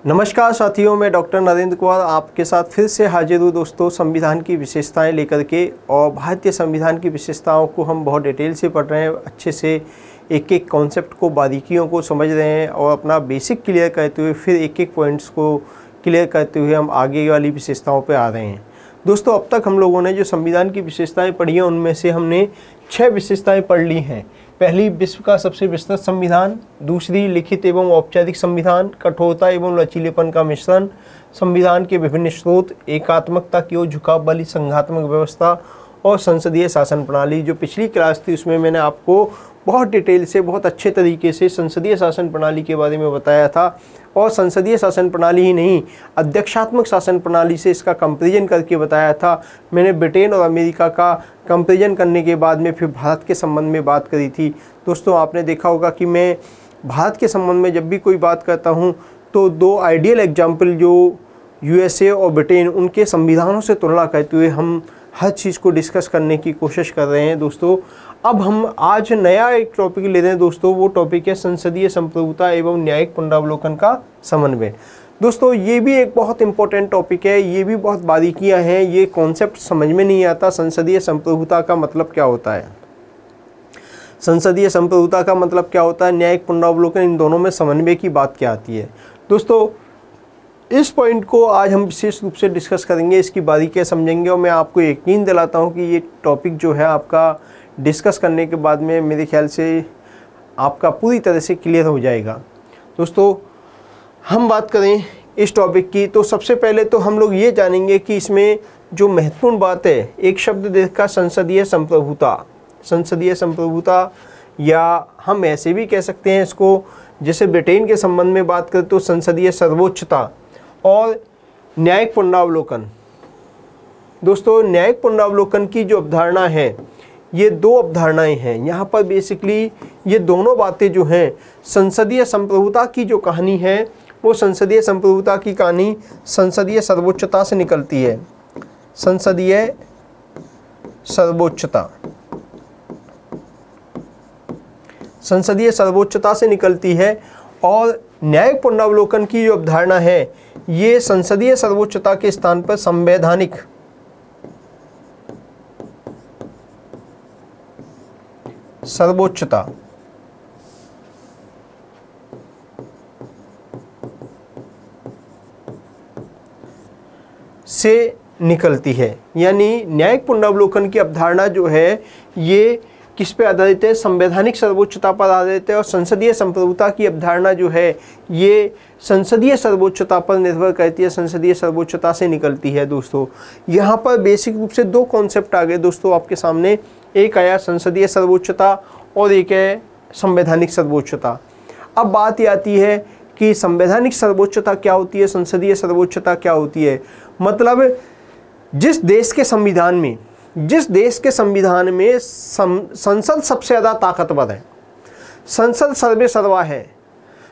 नमस्कार साथियों, मैं डॉक्टर नरेंद्र कुमार आपके साथ फिर से हाजिर हूँ दोस्तों संविधान की विशेषताएं लेकर के। और भारतीय संविधान की विशेषताओं को हम बहुत डिटेल से पढ़ रहे हैं, अच्छे से एक एक कॉन्सेप्ट को, बारीकियों को समझ रहे हैं और अपना बेसिक क्लियर करते हुए फिर एक एक पॉइंट्स को क्लियर करते हुए हम आगे वाली विशेषताओं पर आ रहे हैं। दोस्तों अब तक हम लोगों ने जो संविधान की विशेषताएँ पढ़ी हैं उनमें से हमने 6 विशेषताएँ पढ़ ली हैं। पहली, विश्व का सबसे विस्तृत संविधान। दूसरी, लिखित एवं औपचारिक संविधान, कठोरता एवं लचीलेपन का मिश्रण, संविधान के विभिन्न स्रोत, एकात्मकता की ओर झुकाव वाली संघात्मक व्यवस्था और संसदीय शासन प्रणाली। जो पिछली क्लास थी उसमें मैंने आपको बहुत डिटेल से, बहुत अच्छे तरीके से संसदीय शासन प्रणाली के बारे में बताया था। और संसदीय शासन प्रणाली ही नहीं, अध्यक्षात्मक शासन प्रणाली से इसका कंपैरिजन करके बताया था। मैंने ब्रिटेन और अमेरिका का कंपैरिजन करने के बाद में फिर भारत के संबंध में बात करी थी। दोस्तों आपने देखा होगा कि मैं भारत के संबंध में जब भी कोई बात करता हूं तो 2 आइडियल एग्जाम्पल जो यूएसए और ब्रिटेन, उनके संविधानों से तुलना करते हुए हम हर चीज़ को डिस्कस करने की कोशिश कर रहे हैं। दोस्तों अब हम आज नया एक टॉपिक ले रहे हैं दोस्तों, वो टॉपिक है संसदीय संप्रभुता एवं न्यायिक पुनरावलोकन का समन्वय। दोस्तों ये भी एक बहुत इंपॉर्टेंट टॉपिक है, ये भी बहुत बारीकियां हैं, ये कॉन्सेप्ट समझ में नहीं आता। संसदीय संप्रभुता का मतलब क्या होता है, संसदीय संप्रभुता का मतलब क्या होता है, न्यायिक पुनरावलोकन, इन दोनों में समन्वय की बात क्या आती है। दोस्तों इस पॉइंट को आज हम विशेष रूप से डिस्कस करेंगे, इसकी बारीकियां समझेंगे और मैं आपको यकीन दिलाता हूं कि ये टॉपिक जो है आपका डिस्कस करने के बाद में मेरे ख्याल से आपका पूरी तरह से क्लियर हो जाएगा। दोस्तों हम बात करें इस टॉपिक की तो सबसे पहले तो हम लोग ये जानेंगे कि इसमें जो महत्वपूर्ण बात है, एक शब्द देखा संसदीय संप्रभुता। संसदीय संप्रभुता, या हम ऐसे भी कह सकते हैं इसको, जैसे ब्रिटेन के संबंध में बात करें तो संसदीय सर्वोच्चता और न्यायिक पुनरावलोकन। दोस्तों न्यायिक पुनरावलोकन की जो अवधारणा है, ये 2 अवधारणाएं हैं। यहाँ पर बेसिकली ये दोनों बातें जो हैं, संसदीय संप्रभुता की जो कहानी है वो संसदीय संप्रभुता की कहानी संसदीय सर्वोच्चता से निकलती है। संसदीय सर्वोच्चता, संसदीय सर्वोच्चता से निकलती है। और न्यायिक पुनरावलोकन की जो अवधारणा है ये संसदीय सर्वोच्चता के स्थान पर संवैधानिक सर्वोच्चता से निकलती है। यानी न्यायिक पुनरावलोकन की अवधारणा जो है ये किस पे आधारित है, संवैधानिक सर्वोच्चता पर आधारित है। और संसदीय संप्रभुता की अवधारणा जो है ये संसदीय सर्वोच्चता पर निर्भर करती है, संसदीय सर्वोच्चता से निकलती है। दोस्तों यहाँ पर बेसिक रूप से 2 कॉन्सेप्ट आ गए दोस्तों आपके सामने, एक आया संसदीय सर्वोच्चता और एक है संवैधानिक सर्वोच्चता। अब बात ये आती है कि संवैधानिक सर्वोच्चता क्या होती है, संसदीय सर्वोच्चता क्या होती है। मतलब जिस देश के संविधान में संसद सबसे ज़्यादा ताकतवर है, संसद सर्वे सर्वा है,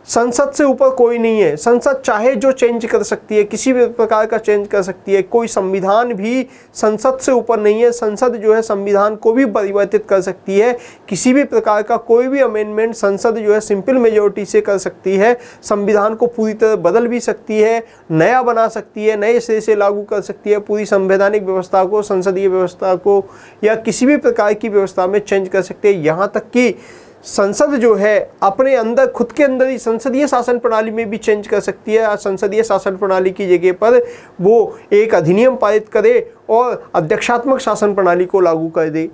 संसद से ऊपर कोई नहीं है, संसद चाहे जो चेंज कर सकती है, किसी भी प्रकार का चेंज कर सकती है, कोई संविधान भी संसद से ऊपर नहीं है। संसद जो है संविधान को भी परिवर्तित कर सकती है, किसी भी प्रकार का कोई भी अमेंडमेंट संसद जो है सिंपल मेजोरिटी से कर सकती है, संविधान को पूरी तरह बदल भी सकती है, नया बना सकती है, नए सिरे से लागू कर सकती है, पूरी संवैधानिक व्यवस्था को, संसदीय व्यवस्था को या किसी भी प्रकार की व्यवस्था में चेंज कर सकती है। यहाँ तक कि संसद जो है अपने अंदर, खुद के अंदर ही संसदीय शासन प्रणाली में भी चेंज कर सकती है। संसदीय शासन प्रणाली की जगह पर वो एक अधिनियम पारित करे और अध्यक्षात्मक शासन प्रणाली को लागू कर दे।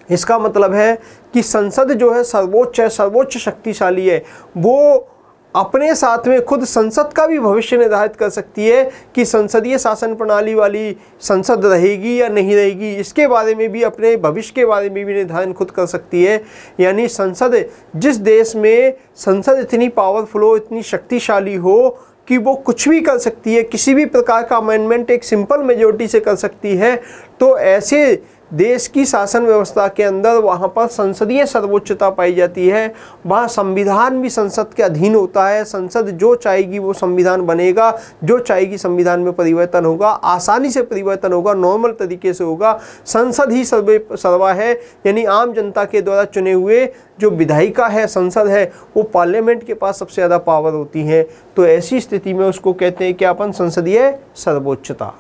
इसका मतलब है कि संसद जो है सर्वोच्च है, सर्वोच्च शक्तिशाली है, वो अपने साथ में खुद संसद का भी भविष्य निर्धारित कर सकती है कि संसदीय शासन प्रणाली वाली संसद रहेगी या नहीं रहेगी। इसके बारे में भी, अपने भविष्य के बारे में भी निर्धारण खुद कर सकती है। यानी संसद, जिस देश में संसद इतनी पावरफुल हो, इतनी शक्तिशाली हो कि वो कुछ भी कर सकती है, किसी भी प्रकार का अमेंडमेंट एक सिंपल मेजोरिटी से कर सकती है, तो ऐसे देश की शासन व्यवस्था के अंदर वहाँ पर संसदीय सर्वोच्चता पाई जाती है। वहाँ संविधान भी संसद के अधीन होता है। संसद जो चाहेगी वो संविधान बनेगा, जो चाहेगी संविधान में परिवर्तन होगा, आसानी से परिवर्तन होगा, नॉर्मल तरीके से होगा। संसद ही सर्वा है, यानी आम जनता के द्वारा चुने हुए जो विधायिका है, संसद है, वो पार्लियामेंट के पास सबसे ज़्यादा पावर होती है। तो ऐसी स्थिति में उसको कहते हैं कि अपन संसदीय सर्वोच्चता।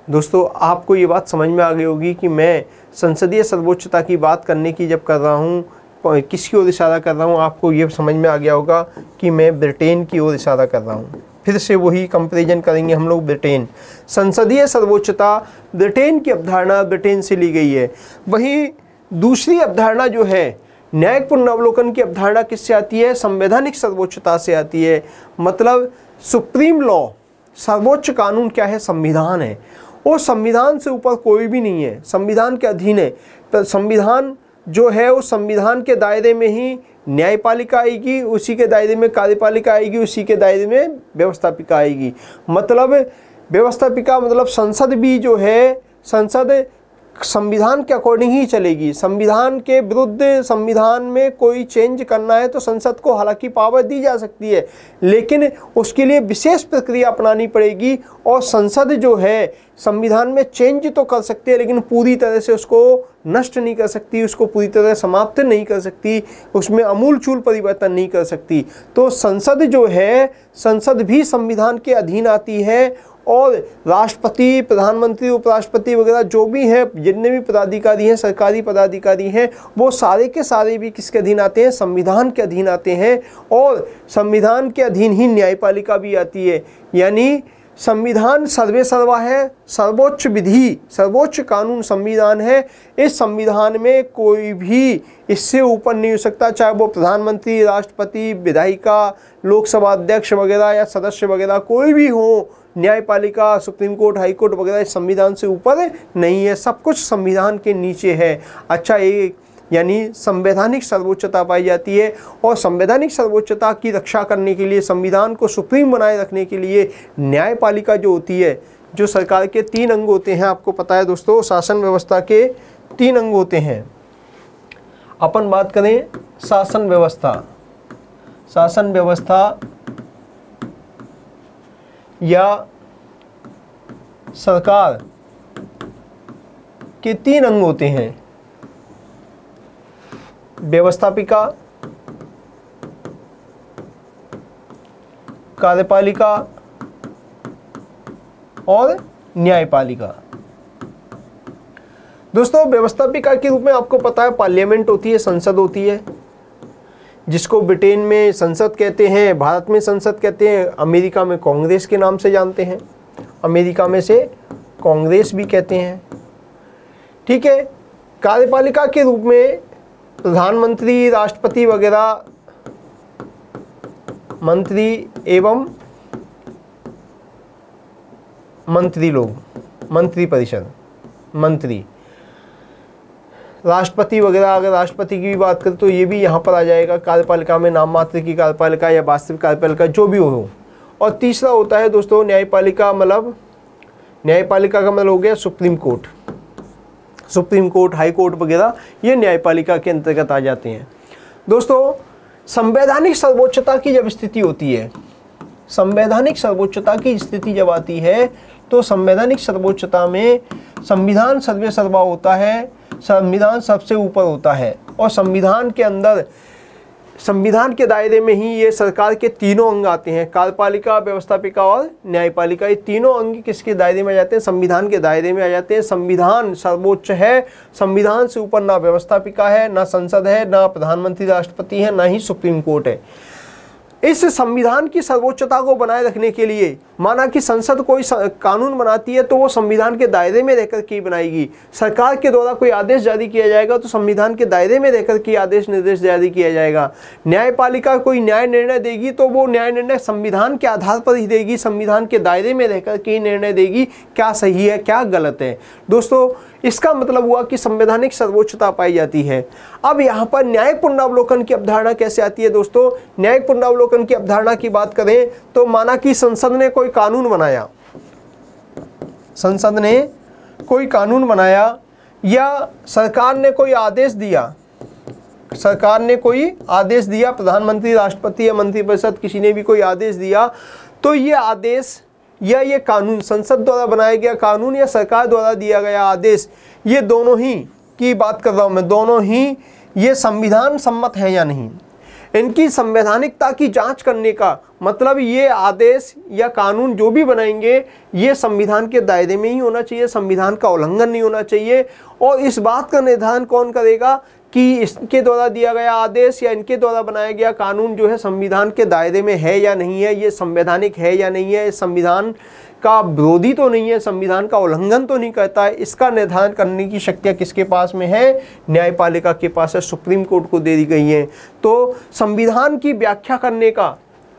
दोस्तों आपको ये बात समझ में आ गई होगी कि मैं संसदीय सर्वोच्चता की बात करने की जब कर रहा हूँ, किसकी ओर इशारा कर रहा हूँ, आपको ये समझ में आ गया होगा कि मैं ब्रिटेन की ओर इशारा कर रहा हूँ। फिर से वही कंपैरिजन करेंगे हम लोग। ब्रिटेन, संसदीय सर्वोच्चता ब्रिटेन की अवधारणा ब्रिटेन से ली गई है। वहीं दूसरी अवधारणा जो है न्यायिक पुनरावलोकन की अवधारणा किससे आती है? संवैधानिक सर्वोच्चता से आती है। मतलब सुप्रीम लॉ, सर्वोच्च कानून क्या है? संविधान है। वो संविधान से ऊपर कोई भी नहीं है, संविधान के अधीन है। तो संविधान जो है उस संविधान के दायरे में ही न्यायपालिका आएगी, उसी के दायरे में कार्यपालिका आएगी, उसी के दायरे में व्यवस्थापिका आएगी। मतलब व्यवस्थापिका मतलब संसद भी जो है, संसद संविधान के अकॉर्डिंग ही चलेगी। संविधान के विरुद्ध संविधान में कोई चेंज करना है तो संसद को हालांकि पावर दी जा सकती है, लेकिन उसके लिए विशेष प्रक्रिया अपनानी पड़ेगी। और संसद जो है संविधान में चेंज तो कर सकती है, लेकिन पूरी तरह से उसको नष्ट नहीं कर सकती, उसको पूरी तरह समाप्त नहीं कर सकती, उसमें अमूलचूल परिवर्तन नहीं कर सकती। तो संसद जो है, संसद भी संविधान के अधीन आती है। और राष्ट्रपति, प्रधानमंत्री, उपराष्ट्रपति वगैरह जो भी हैं, जितने भी पदाधिकारी हैं, सरकारी पदाधिकारी हैं, वो सारे के सारे भी किसके अधीन आते हैं? संविधान के अधीन आते हैं। और संविधान के अधीन ही न्यायपालिका भी आती है। यानी संविधान सर्वे सर्वा है, सर्वोच्च विधि, सर्वोच्च कानून संविधान है। इस संविधान में कोई भी इससे ऊपर नहीं हो सकता, चाहे वो प्रधानमंत्री, राष्ट्रपति, विधायिका, लोकसभा अध्यक्ष वगैरह या सदस्य वगैरह कोई भी हो, न्यायपालिका, सुप्रीम कोर्ट, हाई कोर्ट वगैरह इस संविधान से ऊपर नहीं है, सब कुछ संविधान के नीचे है। अच्छा, ये यानी संवैधानिक सर्वोच्चता पाई जाती है। और संवैधानिक सर्वोच्चता की रक्षा करने के लिए, संविधान को सुप्रीम बनाए रखने के लिए न्यायपालिका जो होती है, जो सरकार के 3 अंग होते हैं, आपको पता है दोस्तों, शासन व्यवस्था के 3 अंग होते हैं। अपन बात करें शासन व्यवस्था, शासन व्यवस्था या सरकार के 3 अंग होते हैं: व्यवस्थापिका, कार्यपालिका और न्यायपालिका। दोस्तों व्यवस्थापिका के रूप में आपको पता है पार्लियामेंट होती है, संसद होती है, जिसको ब्रिटेन में संसद कहते हैं, भारत में संसद कहते हैं, अमेरिका में कांग्रेस के नाम से जानते हैं, अमेरिका में से कांग्रेस भी कहते हैं। ठीक है। कार्यपालिका के रूप में प्रधानमंत्री, राष्ट्रपति वगैरह, मंत्री एवं मंत्री लोग, मंत्री परिषद, मंत्री, राष्ट्रपति वगैरह। अगर राष्ट्रपति की भी बात करें तो ये भी यहाँ पर आ जाएगा कार्यपालिका में, नाम मात्र की कार्यपालिका या वास्तविक कार्यपालिका जो भी हो। और तीसरा होता है दोस्तों न्यायपालिका, मतलब न्यायपालिका का मतलब हो गया supreme court, supreme court, high court वगैरह, ये न्यायपालिका के अंतर्गत आ जाते हैं। दोस्तों संवैधानिक सर्वोच्चता की जब स्थिति होती है, संवैधानिक सर्वोच्चता की स्थिति जब आती है तो संवैधानिक सर्वोच्चता में संविधान सर्वे सर्वा होता है, संविधान सबसे ऊपर होता है। और संविधान के अंदर, संविधान के दायरे में ही ये सरकार के 3 अंग आते हैं, कार्यपालिका, व्यवस्थापिका और न्यायपालिका। ये तीनों अंग किसके दायरे में आ जाते हैं? संविधान के दायरे में आ जाते हैं। संविधान सर्वोच्च है, संविधान से ऊपर ना व्यवस्थापिका है, ना संसद है, ना प्रधानमंत्री, राष्ट्रपति है, ना ही सुप्रीम कोर्ट है। इस संविधान की सर्वोच्चता को बनाए रखने के लिए, माना कि संसद कोई कानून बनाती है तो वो संविधान के दायरे में रहकर के बनाएगी। सरकार के द्वारा कोई आदेश जारी किया जाएगा तो संविधान के दायरे में रहकर के आदेश निर्देश जारी किया जाएगा। न्यायपालिका कोई न्याय निर्णय देगी तो वो न्याय निर्णय संविधान के आधार पर ही देगी, संविधान के दायरे में रहकर के निर्णय देगी, क्या सही है क्या गलत है। दोस्तों इसका मतलब हुआ कि संवैधानिक सर्वोच्चता पाई जाती है। अब यहाँ पर न्यायिक पुनरावलोकन की अवधारणा कैसे आती है? दोस्तों न्यायिक पुनरावलोकन की अवधारणा की बात करें तो माना कि संसद ने कोई कानून बनाया, संसद ने कोई कानून बनाया या सरकार ने कोई आदेश दिया, सरकार ने कोई आदेश दिया, प्रधानमंत्री, राष्ट्रपति या मंत्रिपरिषद किसी ने भी कोई आदेश दिया, तो ये आदेश या ये कानून, संसद द्वारा बनाया गया कानून या सरकार द्वारा दिया गया आदेश, ये दोनों ही की बात कर रहा हूँ मैं, दोनों ही ये संविधान सम्मत है या नहीं। इनकी संवैधानिकता की जांच करने का मतलब ये आदेश या कानून जो भी बनाएंगे ये संविधान के दायरे में ही होना चाहिए, संविधान का उल्लंघन नहीं होना चाहिए। और इस बात का निर्धारण कौन करेगा कि इसके द्वारा दिया गया आदेश या इनके द्वारा बनाया गया कानून जो है संविधान के दायरे में है या नहीं है, ये संवैधानिक है या नहीं है, संविधान का विरोधी तो नहीं है, संविधान का उल्लंघन तो नहीं करता है, इसका निर्धारण करने की शक्तियाँ किसके पास में है? न्यायपालिका के पास है, सुप्रीम कोर्ट को दे दी गई हैं। तो संविधान की व्याख्या करने का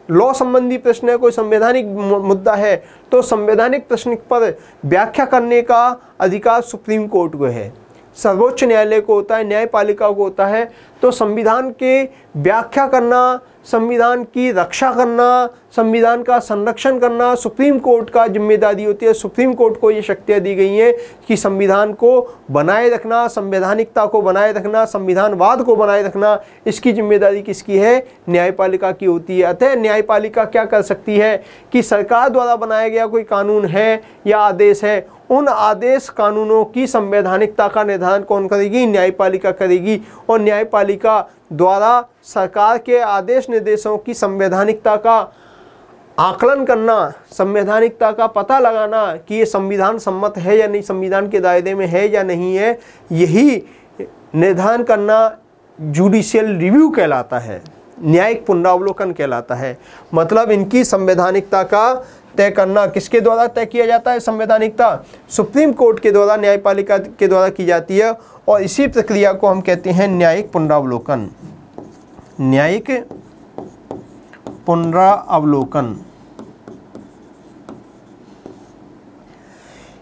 लॉ संबंधी प्रश्न है, कोई संवैधानिक मुद्दा है तो संवैधानिक प्रश्न पर व्याख्या करने का अधिकार सुप्रीम कोर्ट को है, सर्वोच्च न्यायालय को होता है, न्यायपालिका को होता है। तो संविधान के व्याख्या करना, संविधान की रक्षा करना, संविधान का संरक्षण करना सुप्रीम कोर्ट का जिम्मेदारी होती है। सुप्रीम कोर्ट को ये शक्तियाँ दी गई हैं कि संविधान को बनाए रखना, संवैधानिकता को बनाए रखना, संविधानवाद को बनाए रखना, इसकी जिम्मेदारी किसकी है? न्यायपालिका की होती है। अतः न्यायपालिका क्या कर सकती है कि सरकार द्वारा बनाया गया कोई कानून है या आदेश है, उन आदेश कानूनों की संवैधानिकता का निर्धारण कौन करेगी? न्यायपालिका करेगी। और न्यायपालिका द्वारा सरकार के आदेश निर्देशों की संवैधानिकता का आकलन करना, संवैधानिकता का पता लगाना कि ये संविधान सम्मत है या नहीं, संविधान के दायरे में है या नहीं है, यही निर्धारण करना जुडिशियल रिव्यू कहलाता है, न्यायिक पुनरावलोकन कहलाता है। मतलब इनकी संवैधानिकता का तय करना किसके द्वारा तय किया जाता है? संवैधानिकता सुप्रीम कोर्ट के द्वारा, न्यायपालिका के द्वारा की जाती है। और इसी प्रक्रिया को हम कहते हैं न्यायिक पुनरावलोकन। न्यायिक पुनरावलोकन।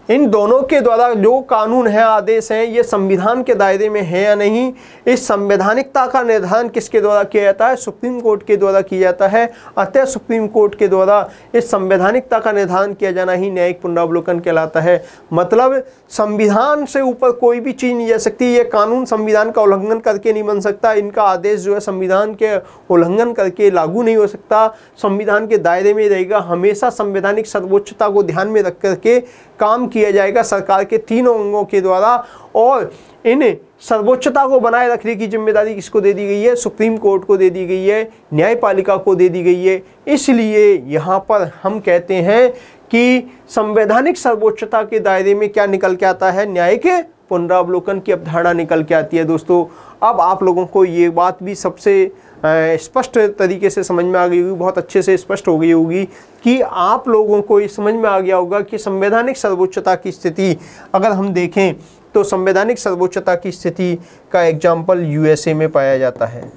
इन दोनों के द्वारा जो कानून है, आदेश हैं, ये संविधान के दायरे में है या नहीं, इस संवैधानिकता का निर्धारण किसके द्वारा किया जाता है? सुप्रीम कोर्ट के द्वारा किया जाता है। अतः सुप्रीम कोर्ट के द्वारा इस संवैधानिकता का निर्धारण किया जाना ही न्यायिक पुनरावलोकन कहलाता है। मतलब संविधान से ऊपर कोई भी चीज़ नहीं जा सकती, ये कानून संविधान का उल्लंघन करके नहीं बन सकता, इनका आदेश जो है संविधान के उल्लंघन करके लागू नहीं हो सकता, संविधान के दायरे में रहेगा। हमेशा संवैधानिक सर्वोच्चता को ध्यान में रख करके काम किया जाएगा सरकार के तीनों अंगों के द्वारा। और इन सर्वोच्चता को बनाए रखने की जिम्मेदारी किसको दे दी गई है? सुप्रीम कोर्ट को दे दी गई है, न्यायपालिका को दे दी गई है। इसलिए यहाँ पर हम कहते हैं कि संवैधानिक सर्वोच्चता के दायरे में क्या निकल के आता है? न्यायिक पुनरावलोकन की अवधारणा निकल के आती है। दोस्तों, अब आप लोगों को ये बात भी सबसे स्पष्ट तरीके से समझ में आ गई होगी, बहुत अच्छे से स्पष्ट हो गई होगी कि आप लोगों को ये समझ में आ गया होगा कि संवैधानिक सर्वोच्चता की स्थिति अगर हम देखें तो संवैधानिक सर्वोच्चता की स्थिति का एग्जाम्पल यूएसए में पाया जाता है।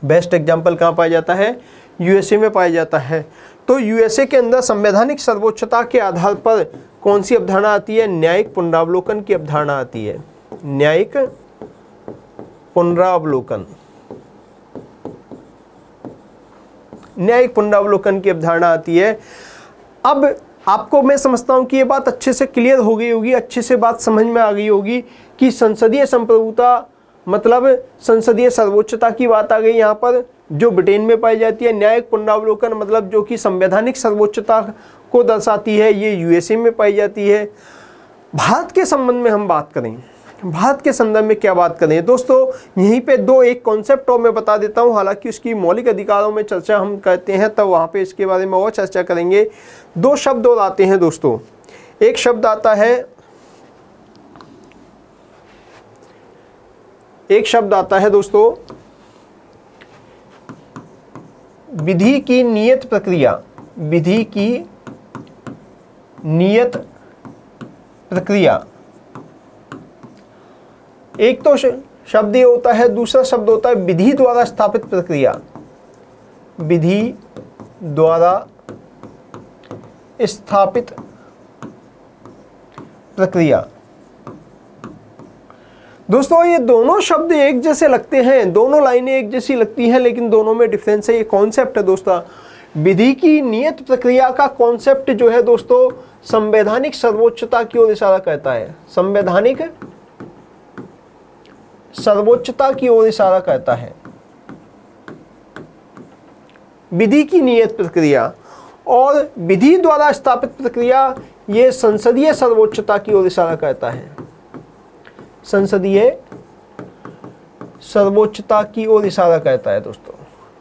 बेस्ट एग्जाम्पल कहाँ पाया जाता है? यूएसए में पाया जाता है। तो यूएसए के अंदर संवैधानिक सर्वोच्चता के आधार पर कौन सी अवधारणा आती है? न्यायिक पुनरावलोकन की अवधारणा आती है। न्यायिक पुनरावलोकन, न्यायिक पुनरावलोकन की अवधारणा आती है। अब आपको मैं समझता हूं कि ये बात अच्छे से क्लियर हो गई होगी, अच्छे से बात समझ में आ गई होगी कि संसदीय संप्रभुता मतलब संसदीय सर्वोच्चता की बात आ गई यहाँ पर, जो ब्रिटेन में पाई जाती है। न्यायिक पुनरावलोकन मतलब जो कि संवैधानिक सर्वोच्चता को दर्शाती है, ये यूएसए में पाई जाती है। भारत के संबंध में हम बात करें, भारत के संदर्भ में क्या बात करें दोस्तों, यहीं पे दो एक कॉन्सेप्ट और मैं बता देता हूं। हालांकि उसकी मौलिक अधिकारों में चर्चा हम करते हैं तब वहां पे इसके बारे में और चर्चा करेंगे। दो शब्द और आते हैं दोस्तों। एक शब्द आता है, एक शब्द आता है दोस्तों विधि की नियत प्रक्रिया। विधि की नियत प्रक्रिया, एक तो शब्द ये होता है, दूसरा शब्द होता है विधि द्वारा स्थापित प्रक्रिया। विधि द्वारा स्थापित प्रक्रिया। दोस्तों, ये दोनों शब्द एक जैसे लगते हैं, दोनों लाइनें एक जैसी लगती हैं, लेकिन दोनों में डिफरेंस है। ये कॉन्सेप्ट है दोस्तों, विधि की नियत प्रक्रिया का कॉन्सेप्ट जो है दोस्तों संवैधानिक सर्वोच्चता की ओर इशारा करता है। संवैधानिक सर्वोच्चता की ओर इशारा करता है। विधि की नियत प्रक्रिया और विधि द्वारा स्थापित प्रक्रिया ये संसदीय सर्वोच्चता की ओर इशारा करता है। संसदीय सर्वोच्चता की ओर इशारा करता है दोस्तों।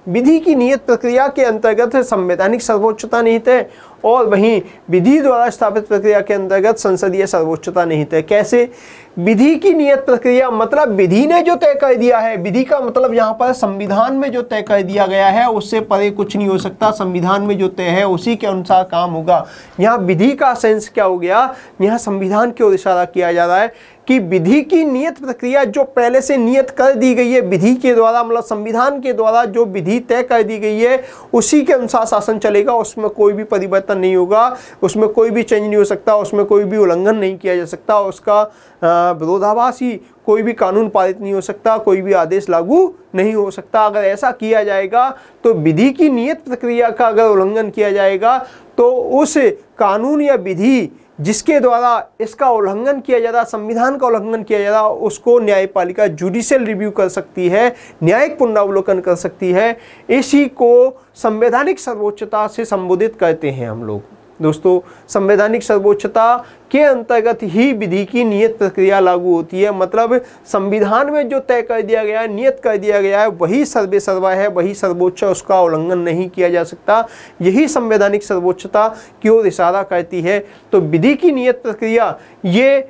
विधि की नियत प्रक्रिया के अंतर्गत संवैधानिक सर्वोच्चता निहित है और वहीं विधि द्वारा स्थापित प्रक्रिया के अंतर्गत संसदीय सर्वोच्चता निहित है। कैसे? विधि की नियत प्रक्रिया मतलब विधि ने जो तय कर दिया है, विधि का मतलब यहाँ पर संविधान में जो तय कर दिया गया है उससे परे कुछ नहीं हो सकता। संविधान में जो तय है उसी के अनुसार काम होगा। यहाँ विधि का सेंस क्या हो गया, यहाँ संविधान की ओर इशारा किया जा रहा है कि विधि की नियत प्रक्रिया जो पहले से नियत कर दी गई है विधि के द्वारा, मतलब संविधान के द्वारा जो विधि तय कर दी गई है उसी के अनुसार शासन चलेगा। उसमें कोई भी परिवर्तन नहीं होगा, उसमें कोई भी चेंज नहीं हो सकता, उसमें कोई भी उल्लंघन नहीं किया जा सकता, उसका विरोधाभासी कोई भी कानून पारित नहीं हो सकता, कोई भी आदेश लागू नहीं हो सकता। अगर ऐसा किया जाएगा तो विधि की नियत प्रक्रिया का अगर उल्लंघन किया जाएगा तो उस कानून या विधि जिसके द्वारा इसका उल्लंघन किया जा रहा, संविधान का उल्लंघन किया जा रहा, उसको न्यायपालिका जुडिशियल रिव्यू कर सकती है, न्यायिक पुनरावलोकन कर सकती है। इसी को संवैधानिक सर्वोच्चता से संबोधित करते हैं हम लोग। दोस्तों संवैधानिक सर्वोच्चता के अंतर्गत ही विधि की नियत प्रक्रिया लागू होती है। मतलब संविधान में जो तय कर दिया गया है, नियत कर दिया गया है, वही सर्वे सर्वा है, वही सर्वोच्च, उसका उल्लंघन नहीं किया जा सकता। यही संवैधानिक सर्वोच्चता की ओर इशारा करती है। तो विधि की नियत प्रक्रिया ये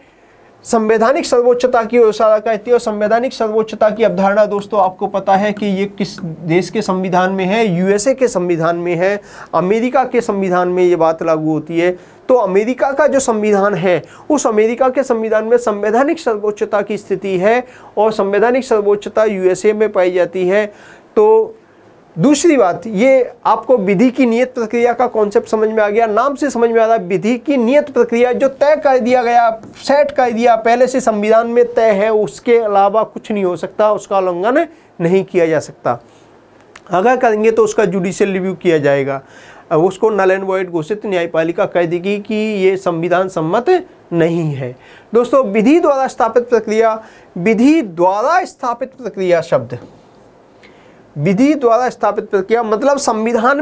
संवैधानिक सर्वोच्चता की ओर इशारा करती है। और संवैधानिक सर्वोच्चता की अवधारणा दोस्तों आपको पता है कि ये किस देश के संविधान में है, यूएसए के संविधान में है, अमेरिका के संविधान में ये बात लागू होती है। तो अमेरिका का जो संविधान है उस अमेरिका के संविधान में संवैधानिक सर्वोच्चता की स्थिति है और संवैधानिक सर्वोच्चता यूएसए में पाई जाती है। तो दूसरी बात, ये आपको विधि की नियत प्रक्रिया का कॉन्सेप्ट समझ में आ गया। नाम से समझ में आ रहा है विधि की नियत प्रक्रिया जो तय कर दिया गया, सेट कर दिया, पहले से संविधान में तय है, उसके अलावा कुछ नहीं हो सकता, उसका उल्लंघन नहीं किया जा सकता। अगर करेंगे तो उसका जुडिशियल रिव्यू किया जाएगा, उसको नल एंड वॉइड घोषित न्यायपालिका कह देगी कि ये संविधान सम्मत नहीं है। दोस्तों विधि द्वारा स्थापित प्रक्रिया, विधि द्वारा स्थापित प्रक्रिया शब्द, विधि द्वारा स्थापित प्रक्रिया मतलब संविधान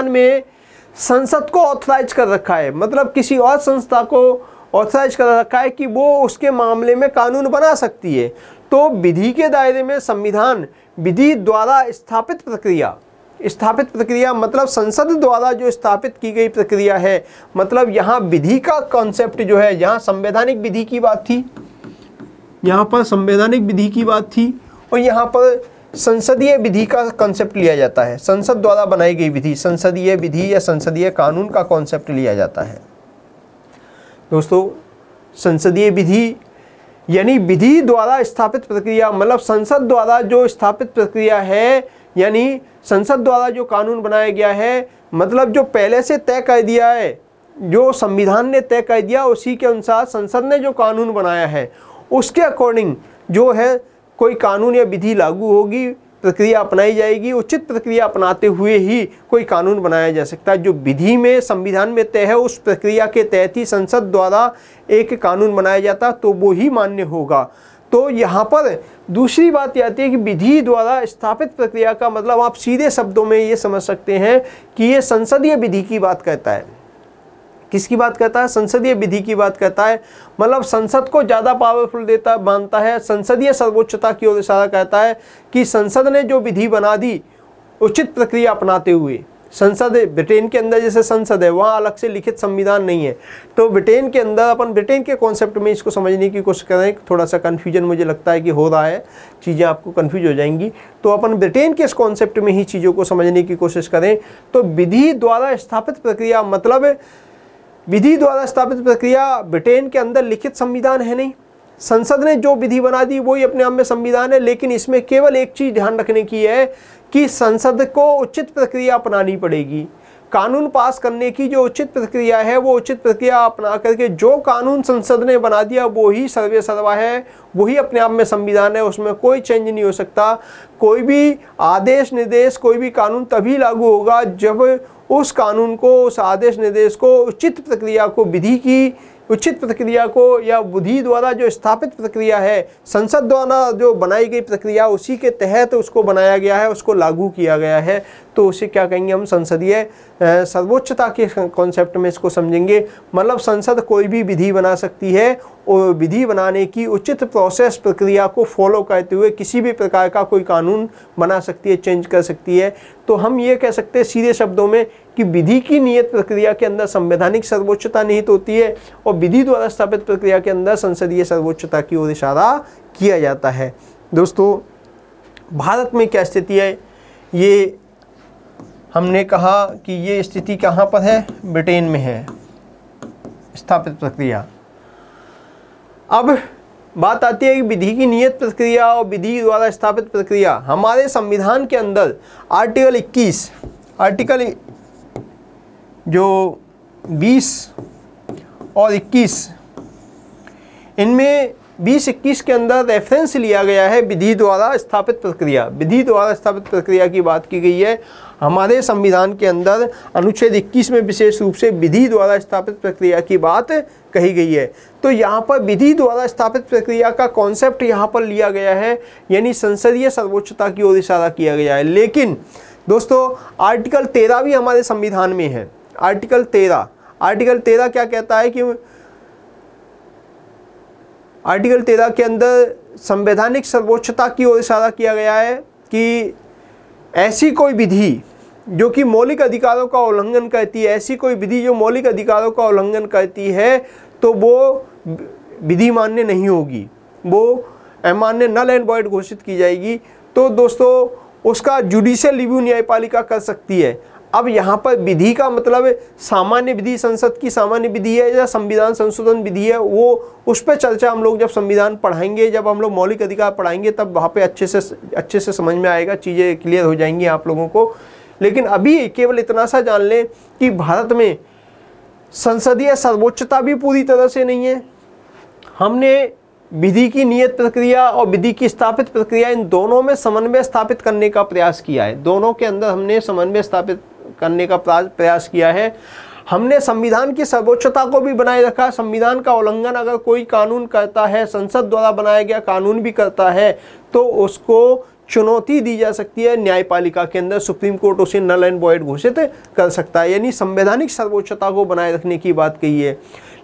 में संसद को ऑथराइज कर रखा है, मतलब किसी और संस्था को ऑथराइज कर रखा है कि वो उसके मामले में कानून बना सकती है। तो विधि के दायरे में संविधान विधि द्वारा स्थापित प्रक्रिया, स्थापित प्रक्रिया मतलब संसद द्वारा जो स्थापित की गई प्रक्रिया है। मतलब यहाँ विधि का कॉन्सेप्ट जो है, जहाँ संवैधानिक विधि की बात थी, यहाँ पर संवैधानिक विधि की बात थी और यहाँ पर संसदीय विधि का कॉन्सेप्ट लिया जाता है। संसद द्वारा बनाई गई विधि, संसदीय विधि या संसदीय कानून का कॉन्सेप्ट लिया जाता है। दोस्तों संसदीय विधि यानी विधि द्वारा स्थापित प्रक्रिया, मतलब संसद द्वारा जो स्थापित प्रक्रिया है, यानी संसद द्वारा जो कानून बनाया गया है, मतलब जो पहले से तय कर दिया है, जो संविधान ने तय कर दिया उसी के अनुसार संसद ने जो कानून बनाया है उसके अकॉर्डिंग जो है कोई कानून या विधि लागू होगी, प्रक्रिया अपनाई जाएगी। उचित प्रक्रिया अपनाते हुए ही कोई कानून बनाया जा सकता है। जो विधि में संविधान में तय है उस प्रक्रिया के तहत ही संसद द्वारा एक कानून बनाया जाता तो वो ही मान्य होगा। तो यहाँ पर दूसरी बात ये आती है कि विधि द्वारा स्थापित प्रक्रिया का मतलब आप सीधे शब्दों में ये समझ सकते हैं कि ये संसदीय विधि की बात करता है। किसकी बात करता है? संसदीय विधि की बात करता है। मतलब संसद को ज़्यादा पावरफुल देता मानता है, संसदीय सर्वोच्चता की ओर इशारा करता है कि संसद ने जो विधि बना दी उचित प्रक्रिया अपनाते हुए। संसद ब्रिटेन के अंदर जैसे संसद है, वहाँ अलग से लिखित संविधान नहीं है। तो ब्रिटेन के अंदर अपन ब्रिटेन के कॉन्सेप्ट में इसको समझने की कोशिश करें। थोड़ा सा कन्फ्यूजन मुझे लगता है कि हो रहा है, चीज़ें आपको कन्फ्यूज हो जाएंगी। तो अपन ब्रिटेन के इस कॉन्सेप्ट में ही चीज़ों को समझने की कोशिश करें। तो विधि द्वारा स्थापित प्रक्रिया मतलब विधि द्वारा स्थापित प्रक्रिया, ब्रिटेन के अंदर लिखित संविधान है नहीं, संसद ने जो विधि बना दी वही अपने आप में संविधान है। लेकिन इसमें केवल एक चीज़ ध्यान रखने की है कि संसद को उचित प्रक्रिया अपनानी पड़ेगी। कानून पास करने की जो उचित प्रक्रिया है वो उचित प्रक्रिया अपना करके जो कानून संसद ने बना दिया वो ही सर्वे सर्वा है, वही अपने आप में संविधान है, उसमें कोई चेंज नहीं हो सकता। कोई भी आदेश निर्देश, कोई भी कानून तभी लागू होगा जब उस कानून को, उस आदेश निर्देश को, उचित प्रक्रिया को, विधि की उचित प्रक्रिया को या विधि द्वारा जो स्थापित प्रक्रिया है, संसद द्वारा जो बनाई गई प्रक्रिया, उसी के तहत उसको बनाया गया है, उसको लागू किया गया है। तो उसे क्या कहेंगे हम? संसदीय सर्वोच्चता के कॉन्सेप्ट में इसको समझेंगे। मतलब संसद कोई भी विधि बना सकती है और विधि बनाने की उचित प्रोसेस, प्रक्रिया को फॉलो करते हुए किसी भी प्रकार का कोई कानून बना सकती है, चेंज कर सकती है। तो हम ये कह सकते हैं सीधे शब्दों में कि विधि की नियत प्रक्रिया के अंदर संवैधानिक सर्वोच्चता निहित होती है और विधि द्वारा स्थापित प्रक्रिया के अंदर संसदीय सर्वोच्चता की ओर इशारा किया जाता है। दोस्तों, भारत में क्या स्थिति है? ये हमने कहा कि ये स्थिति कहाँ पर है? ब्रिटेन में है स्थापित प्रक्रिया। अब बात आती है कि विधि की नियत प्रक्रिया और विधि द्वारा स्थापित प्रक्रिया। हमारे संविधान के अंदर आर्टिकल 21, आर्टिकल जो 20 और 21, इनमें 20-21 के अंदर रेफरेंस लिया गया है विधि द्वारा स्थापित प्रक्रिया। विधि द्वारा स्थापित प्रक्रिया की बात की गई है हमारे संविधान के अंदर। अनुच्छेद 21 में विशेष रूप से विधि द्वारा स्थापित प्रक्रिया की बात कही गई है। तो यहाँ पर विधि द्वारा स्थापित प्रक्रिया का कॉन्सेप्ट यहाँ पर लिया गया है, यानी संसदीय सर्वोच्चता की ओर इशारा किया गया है। लेकिन दोस्तों, आर्टिकल 13 भी हमारे संविधान में है। आर्टिकल 13 क्या कहता है कि आर्टिकल 13 के अंदर संवैधानिक सर्वोच्चता की ओर इशारा किया गया है कि ऐसी कोई विधि जो कि मौलिक अधिकारों का उल्लंघन करती है, ऐसी कोई विधि जो मौलिक अधिकारों का उल्लंघन करती है, तो वो विधि मान्य नहीं होगी, वो अमान्य, नल एंड वॉइड घोषित की जाएगी। तो दोस्तों, उसका जुडिशियल रिव्यू न्यायपालिका कर सकती है। अब यहाँ पर विधि का मतलब सामान्य विधि, संसद की सामान्य विधि है या संविधान संशोधन विधि है, वो उस पर चर्चा हम लोग जब संविधान पढ़ाएंगे, जब हम लोग मौलिक अधिकार पढ़ाएंगे, तब वहाँ पे अच्छे से समझ में आएगा, चीज़ें क्लियर हो जाएंगी आप लोगों को। लेकिन अभी केवल इतना सा जान लें कि भारत में संसदीय सर्वोच्चता भी पूरी तरह से नहीं है। हमने विधि की नियत प्रक्रिया और विधि की स्थापित प्रक्रिया, इन दोनों में समन्वय स्थापित करने का प्रयास किया है। दोनों के अंदर हमने समन्वय स्थापित करने का प्रयास किया है। हमने संविधान की सर्वोच्चता को भी बनाए रखा। संविधान का उल्लंघन अगर कोई कानून करता है, संसद द्वारा बनाया गया कानून भी करता है, तो उसको चुनौती दी जा सकती है न्यायपालिका के अंदर। सुप्रीम कोर्ट उसे नल एंड वॉइड घोषित कर सकता है, यानी संवैधानिक सर्वोच्चता को बनाए रखने की बात कही है।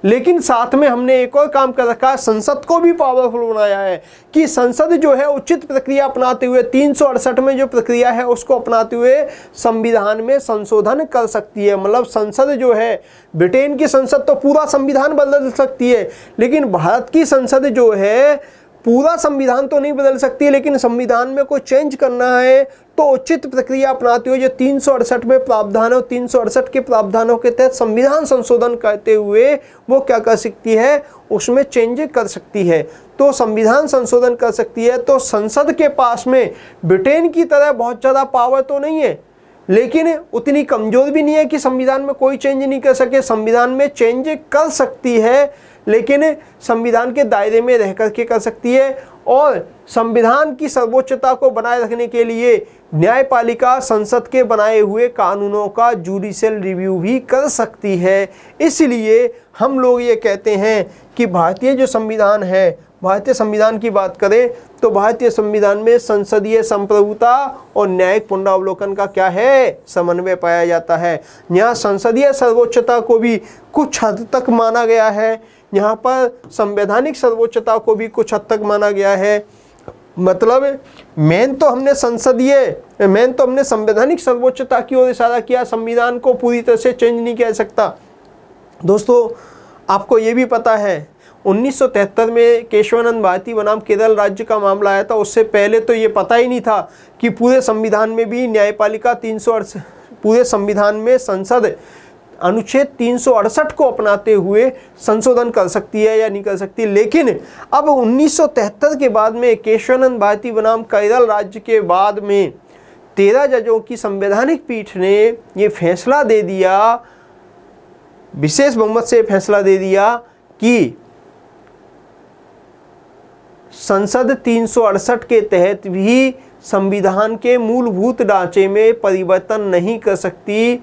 लेकिन साथ में हमने एक और काम कर रखा है, संसद को भी पावरफुल बनाया है कि संसद जो है उचित प्रक्रिया अपनाते हुए 368 में जो प्रक्रिया है उसको अपनाते हुए संविधान में संशोधन कर सकती है। मतलब संसद जो है, ब्रिटेन की संसद तो पूरा संविधान बदल सकती है, लेकिन भारत की संसद जो है पूरा संविधान तो नहीं बदल सकती, लेकिन संविधान में कोई चेंज करना है तो उचित प्रक्रिया अपनाते हुए जो 368 में प्रावधान है, 368 के प्रावधानों के तहत संविधान संशोधन करते हुए वो क्या कर सकती है, उसमें चेंज कर सकती है। तो संविधान संशोधन कर सकती है। तो संसद के पास में ब्रिटेन की तरह बहुत ज़्यादा पावर तो नहीं है, लेकिन उतनी कमजोर भी नहीं है कि संविधान में कोई चेंज नहीं कर सके। संविधान में चेंज कर सकती है, लेकिन संविधान के दायरे में रह करके कर सकती है। और संविधान की सर्वोच्चता को बनाए रखने के लिए न्यायपालिका संसद के बनाए हुए कानूनों का जुडिशियल रिव्यू भी कर सकती है। इसलिए हम लोग ये कहते हैं कि भारतीय जो संविधान है, भारतीय संविधान की बात करें तो भारतीय संविधान में संसदीय संप्रभुता और न्यायिक पुनरावलोकन का क्या है, समन्वय पाया जाता है। यहाँ संसदीय सर्वोच्चता को भी कुछ हद तक माना गया है, यहाँ पर संवैधानिक सर्वोच्चता को भी कुछ हद तक माना गया है। मतलब मेन तो हमने संवैधानिक सर्वोच्चता की ओर इशारा किया, संविधान को पूरी तरह से चेंज नहीं किया जा सकता। दोस्तों, आपको ये भी पता है 1973 में केशवानंद भारती बनाम केरल राज्य का मामला आया था। उससे पहले तो ये पता ही नहीं था कि पूरे संविधान में भी न्यायपालिका 368, पूरे संविधान में संसद अनुच्छेद 368 को अपनाते हुए संशोधन कर सकती है या नहीं कर सकती। लेकिन अब 1973 के बाद में केशवानंद भारती बनाम केरल राज्य के बाद में 13 जजों की संवैधानिक पीठ ने ये फैसला दे दिया, विशेष बहुमत से फैसला दे दिया कि संसद 368 के तहत भी संविधान के मूलभूत ढांचे में परिवर्तन नहीं कर सकती।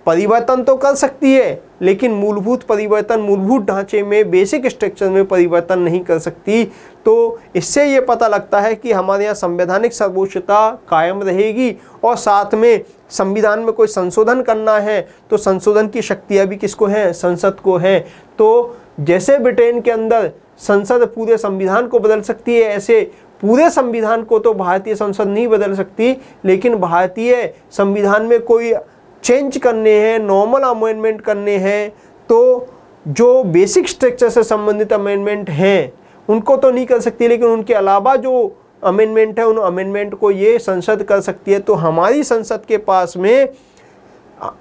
परिवर्तन तो कर सकती है, लेकिन मूलभूत परिवर्तन, मूलभूत ढांचे में, बेसिक स्ट्रक्चर में परिवर्तन नहीं कर सकती। तो इससे ये पता लगता है कि हमारे यहाँ संवैधानिक सर्वोच्चता कायम रहेगी और साथ में संविधान में कोई संशोधन करना है तो संशोधन की शक्तियाँ भी किसको हैं? संसद को हैं। तो जैसे ब्रिटेन के अंदर संसद पूरे संविधान को बदल सकती है, ऐसे पूरे संविधान को तो भारतीय संसद नहीं बदल सकती, लेकिन भारतीय संविधान में कोई चेंज करने हैं, नॉर्मल अमेंडमेंट करने हैं, तो जो बेसिक स्ट्रक्चर से संबंधित अमेंडमेंट हैं उनको तो नहीं कर सकती, लेकिन उनके अलावा जो अमेंडमेंट है उन अमेंडमेंट को ये संसद कर सकती है। तो हमारी संसद के पास में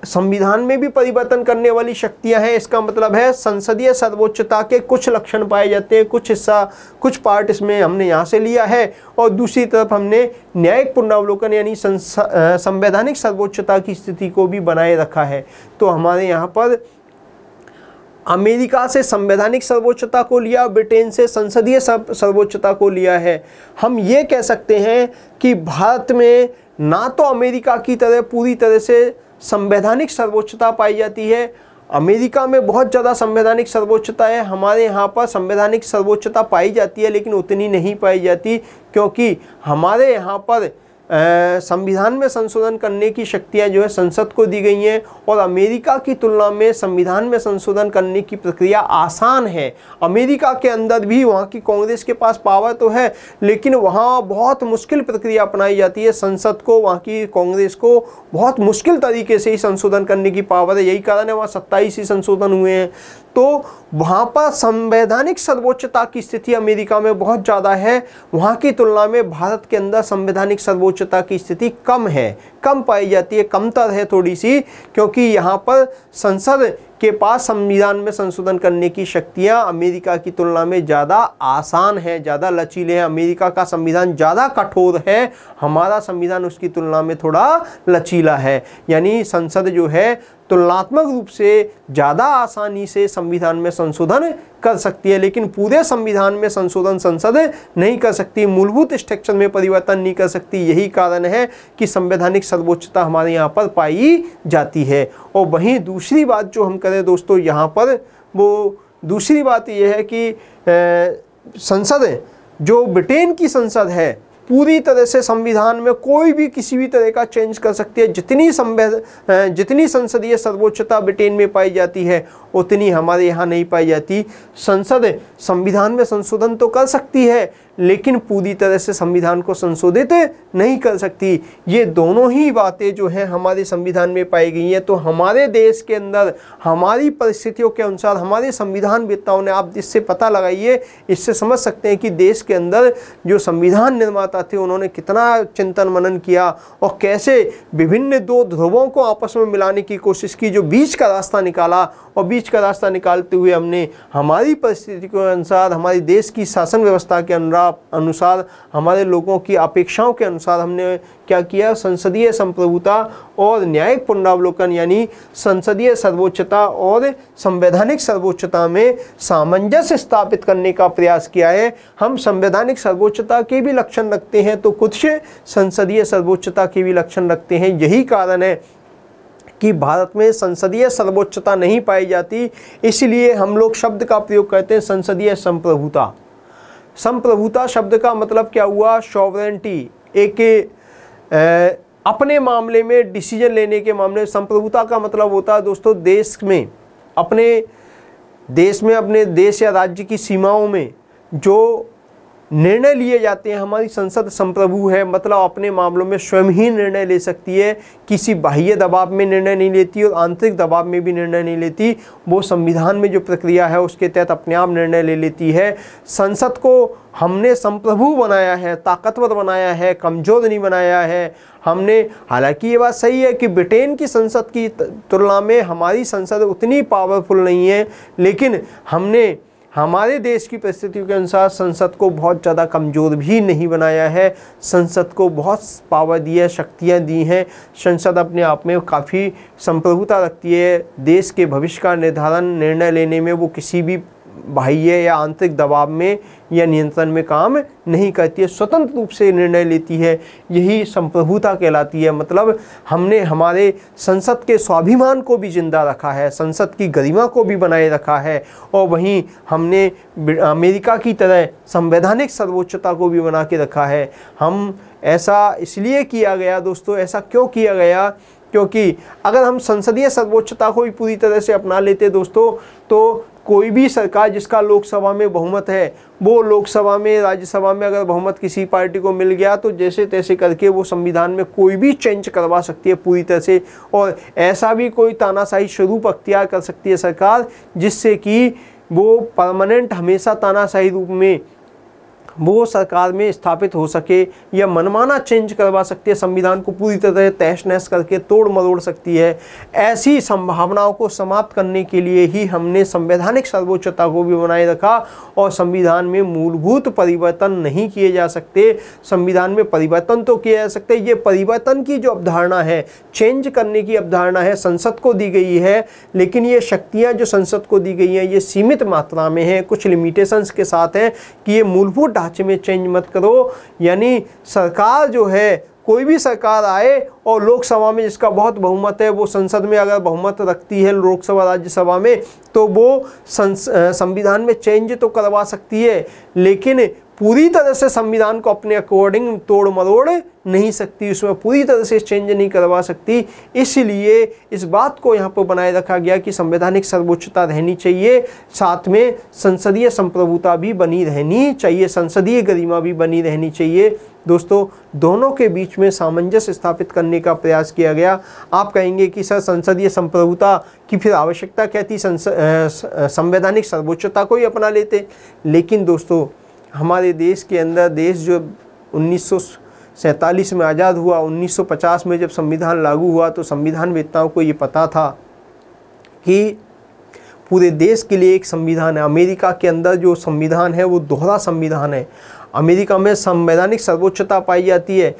संविधान में भी परिवर्तन करने वाली शक्तियां हैं। इसका मतलब है संसदीय सर्वोच्चता के कुछ लक्षण पाए जाते हैं, कुछ हिस्सा, कुछ पार्ट इसमें हमने यहाँ से लिया है, और दूसरी तरफ हमने न्यायिक पुनरावलोकन यानी संवैधानिक सर्वोच्चता की स्थिति को भी बनाए रखा है। तो हमारे यहाँ पर अमेरिका से संवैधानिक सर्वोच्चता को लिया, ब्रिटेन से संसदीय सर्वोच्चता को लिया है। हम ये कह सकते हैं कि भारत में ना तो अमेरिका की तरह पूरी तरह से संवैधानिक सर्वोच्चता पाई जाती है। अमेरिका में बहुत ज़्यादा संवैधानिक सर्वोच्चता है, हमारे यहाँ पर संवैधानिक सर्वोच्चता पाई जाती है लेकिन उतनी नहीं पाई जाती, क्योंकि हमारे यहाँ पर संविधान में संशोधन करने की शक्तियाँ जो है संसद को दी गई हैं, और अमेरिका की तुलना में संविधान में संशोधन करने की प्रक्रिया आसान है। अमेरिका के अंदर भी वहाँ की कांग्रेस के पास पावर तो है, लेकिन वहाँ बहुत मुश्किल प्रक्रिया अपनाई जाती है। संसद को, वहाँ की कांग्रेस को बहुत मुश्किल तरीके से ही संशोधन करने की पावर है। यही कारण है वहाँ 27 ही संशोधन हुए हैं। तो वहाँ पर संवैधानिक सर्वोच्चता की स्थिति अमेरिका में बहुत ज़्यादा है, वहाँ की तुलना में भारत के अंदर संवैधानिक सर्वोच्चता की स्थिति कम है, कम पाई जाती है, कमतर है थोड़ी सी, क्योंकि यहाँ पर संसद के पास संविधान में संशोधन करने की शक्तियाँ अमेरिका की तुलना में ज़्यादा आसान है, ज़्यादा लचीले हैं। अमेरिका का संविधान ज़्यादा कठोर है, हमारा संविधान उसकी तुलना में थोड़ा लचीला है। यानी संसद जो है तुलनात्मक रूप से ज़्यादा आसानी से संविधान में संशोधन कर सकती है, लेकिन पूरे संविधान में संशोधन संसद नहीं कर सकती, मूलभूत स्ट्रक्चर में परिवर्तन नहीं कर सकती। यही कारण है कि संवैधानिक सर्वोच्चता हमारे यहाँ पर पाई जाती है। और वहीं दूसरी बात जो हम करें दोस्तों यहाँ पर, वो दूसरी बात यह है कि संसद जो ब्रिटेन की संसद है पूरी तरह से संविधान में कोई भी किसी भी तरह का चेंज कर सकती है। जितनी संसदीय सर्वोच्चता ब्रिटेन में पाई जाती है उतनी हमारे यहाँ नहीं पाई जाती। संसद संविधान में संशोधन तो कर सकती है, लेकिन पूरी तरह से संविधान को संशोधित नहीं कर सकती। ये दोनों ही बातें जो हैं हमारे संविधान में पाई गई हैं। तो हमारे देश के अंदर हमारी परिस्थितियों के अनुसार हमारे संविधानवेत्ताओं ने, आप इससे पता लगाइए, इससे समझ सकते हैं कि देश के अंदर जो संविधान निर्माता थे उन्होंने कितना चिंतन मनन किया और कैसे विभिन्न दो ध्रुवों को आपस में मिलाने की कोशिश की, जो बीच का रास्ता निकाला। और बीच का रास्ता निकालते हुए हमने हमारी परिस्थिति के अनुसार, हमारी देश की शासन व्यवस्था के अनुसार, हमारे लोगों की अपेक्षाओं के अनुसार हमने क्या किया, संसदीय संप्रभुता और न्यायिक पुनरावलोकन यानी संसदीय सर्वोच्चता और संवैधानिक सर्वोच्चता में सामंजस्य स्थापित करने का प्रयास किया है। हम संवैधानिक सर्वोच्चता के भी लक्षण रखते हैं तो कुछ संसदीय सर्वोच्चता के भी लक्षण रखते हैं। यही कारण है कि भारत में संसदीय सर्वोच्चता नहीं पाई जाती, इसलिए हम लोग शब्द का प्रयोग करते हैं संसदीय संप्रभुता। संप्रभुता शब्द का मतलब क्या हुआ, सॉवरेंटी, एक अपने मामले में डिसीजन लेने के मामले। संप्रभुता का मतलब होता है दोस्तों देश में, अपने देश या राज्य की सीमाओं में जो निर्णय लिए जाते हैं। हमारी संसद संप्रभु है, मतलब अपने मामलों में स्वयं ही निर्णय ले सकती है, किसी बाह्य दबाव में निर्णय नहीं लेती और आंतरिक दबाव में भी निर्णय नहीं लेती। वो संविधान में जो प्रक्रिया है उसके तहत अपने आप निर्णय ले लेती है। संसद को हमने संप्रभु बनाया है, ताकतवर बनाया है, कमजोर नहीं बनाया है हमने। हालांकि ये बात सही है कि ब्रिटेन की संसद की तुलना में हमारी संसद उतनी पावरफुल नहीं है, लेकिन हमने हमारे देश की परिस्थितियों के अनुसार संसद को बहुत ज़्यादा कमज़ोर भी नहीं बनाया है, संसद को बहुत पावर दी है, शक्तियाँ दी हैं। संसद अपने आप में काफ़ी संप्रभुता रखती है। देश के भविष्य का निर्णय लेने में वो किसी भी बाह्य या आंतरिक दबाव में या नियंत्रण में काम नहीं करती है, स्वतंत्र रूप से निर्णय लेती है। यही संप्रभुता कहलाती है। मतलब हमने हमारे संसद के स्वाभिमान को भी जिंदा रखा है, संसद की गरिमा को भी बनाए रखा है, और वहीं हमने अमेरिका की तरह संवैधानिक सर्वोच्चता को भी बना के रखा है। हम ऐसा इसलिए किया गया दोस्तों, ऐसा क्यों किया गया, क्योंकि अगर हम संसदीय सर्वोच्चता को भी पूरी तरह से अपना लेते दोस्तों, तो कोई भी सरकार जिसका लोकसभा में बहुमत है, वो लोकसभा में, राज्यसभा में अगर बहुमत किसी पार्टी को मिल गया तो जैसे तैसे करके वो संविधान में कोई भी चेंज करवा सकती है पूरी तरह से। और ऐसा भी कोई तानाशाही स्वरूप अख्तियार कर सकती है सरकार, जिससे कि वो परमानेंट हमेशा तानाशाही रूप में वो सरकार में स्थापित हो सके, या मनमाना चेंज करवा सकती है, संविधान को पूरी तरह तहस नहस करके तोड़ मरोड़ सकती है। ऐसी संभावनाओं को समाप्त करने के लिए ही हमने संवैधानिक सर्वोच्चता को भी बनाए रखा, और संविधान में मूलभूत परिवर्तन नहीं किए जा सकते। संविधान में परिवर्तन तो किए जा सकते, ये परिवर्तन की जो अवधारणा है, चेंज करने की अवधारणा है, संसद को दी गई है, लेकिन ये शक्तियाँ जो संसद को दी गई हैं ये सीमित मात्रा में है, कुछ लिमिटेशंस के साथ है कि ये मूलभूत ढांचे में चेंज मत करो। यानी सरकार जो है, कोई भी सरकार आए और लोकसभा में जिसका बहुत बहुमत है, वो संसद में अगर बहुमत रखती है लोकसभा राज्यसभा में, तो वो संविधान में चेंज तो करवा सकती है, लेकिन पूरी तरह से संविधान को अपने अकॉर्डिंग तोड़ मरोड़ नहीं सकती, उसमें पूरी तरह से चेंज नहीं करवा सकती। इसलिए इस बात को यहाँ पर बनाए रखा गया कि संवैधानिक सर्वोच्चता रहनी चाहिए, साथ में संसदीय संप्रभुता भी बनी रहनी चाहिए, संसदीय गरिमा भी बनी रहनी चाहिए। दोस्तों, दोनों के बीच में सामंजस्य स्थापित करने का प्रयास किया गया। आप कहेंगे कि सर संसदीय संप्रभुता की फिर आवश्यकता क्या थी, संवैधानिक सर्वोच्चता को ही अपना लेते। लेकिन दोस्तों, हमारे देश के अंदर, देश जो 1947 में आज़ाद हुआ, 1950 में जब संविधान लागू हुआ, तो संविधान वेत्ताओं को ये पता था कि पूरे देश के लिए एक संविधान है। अमेरिका के अंदर जो संविधान है वो दोहरा संविधान है। अमेरिका में संवैधानिक सर्वोच्चता पाई जाती है,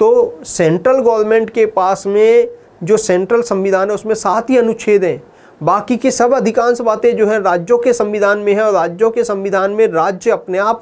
तो सेंट्रल गवर्नमेंट के पास में जो सेंट्रल संविधान है उसमें 7 ही अनुच्छेद हैं, बाकी की सब अधिकांश बातें जो है राज्यों के संविधान में है। और राज्यों के संविधान में राज्य अपने आप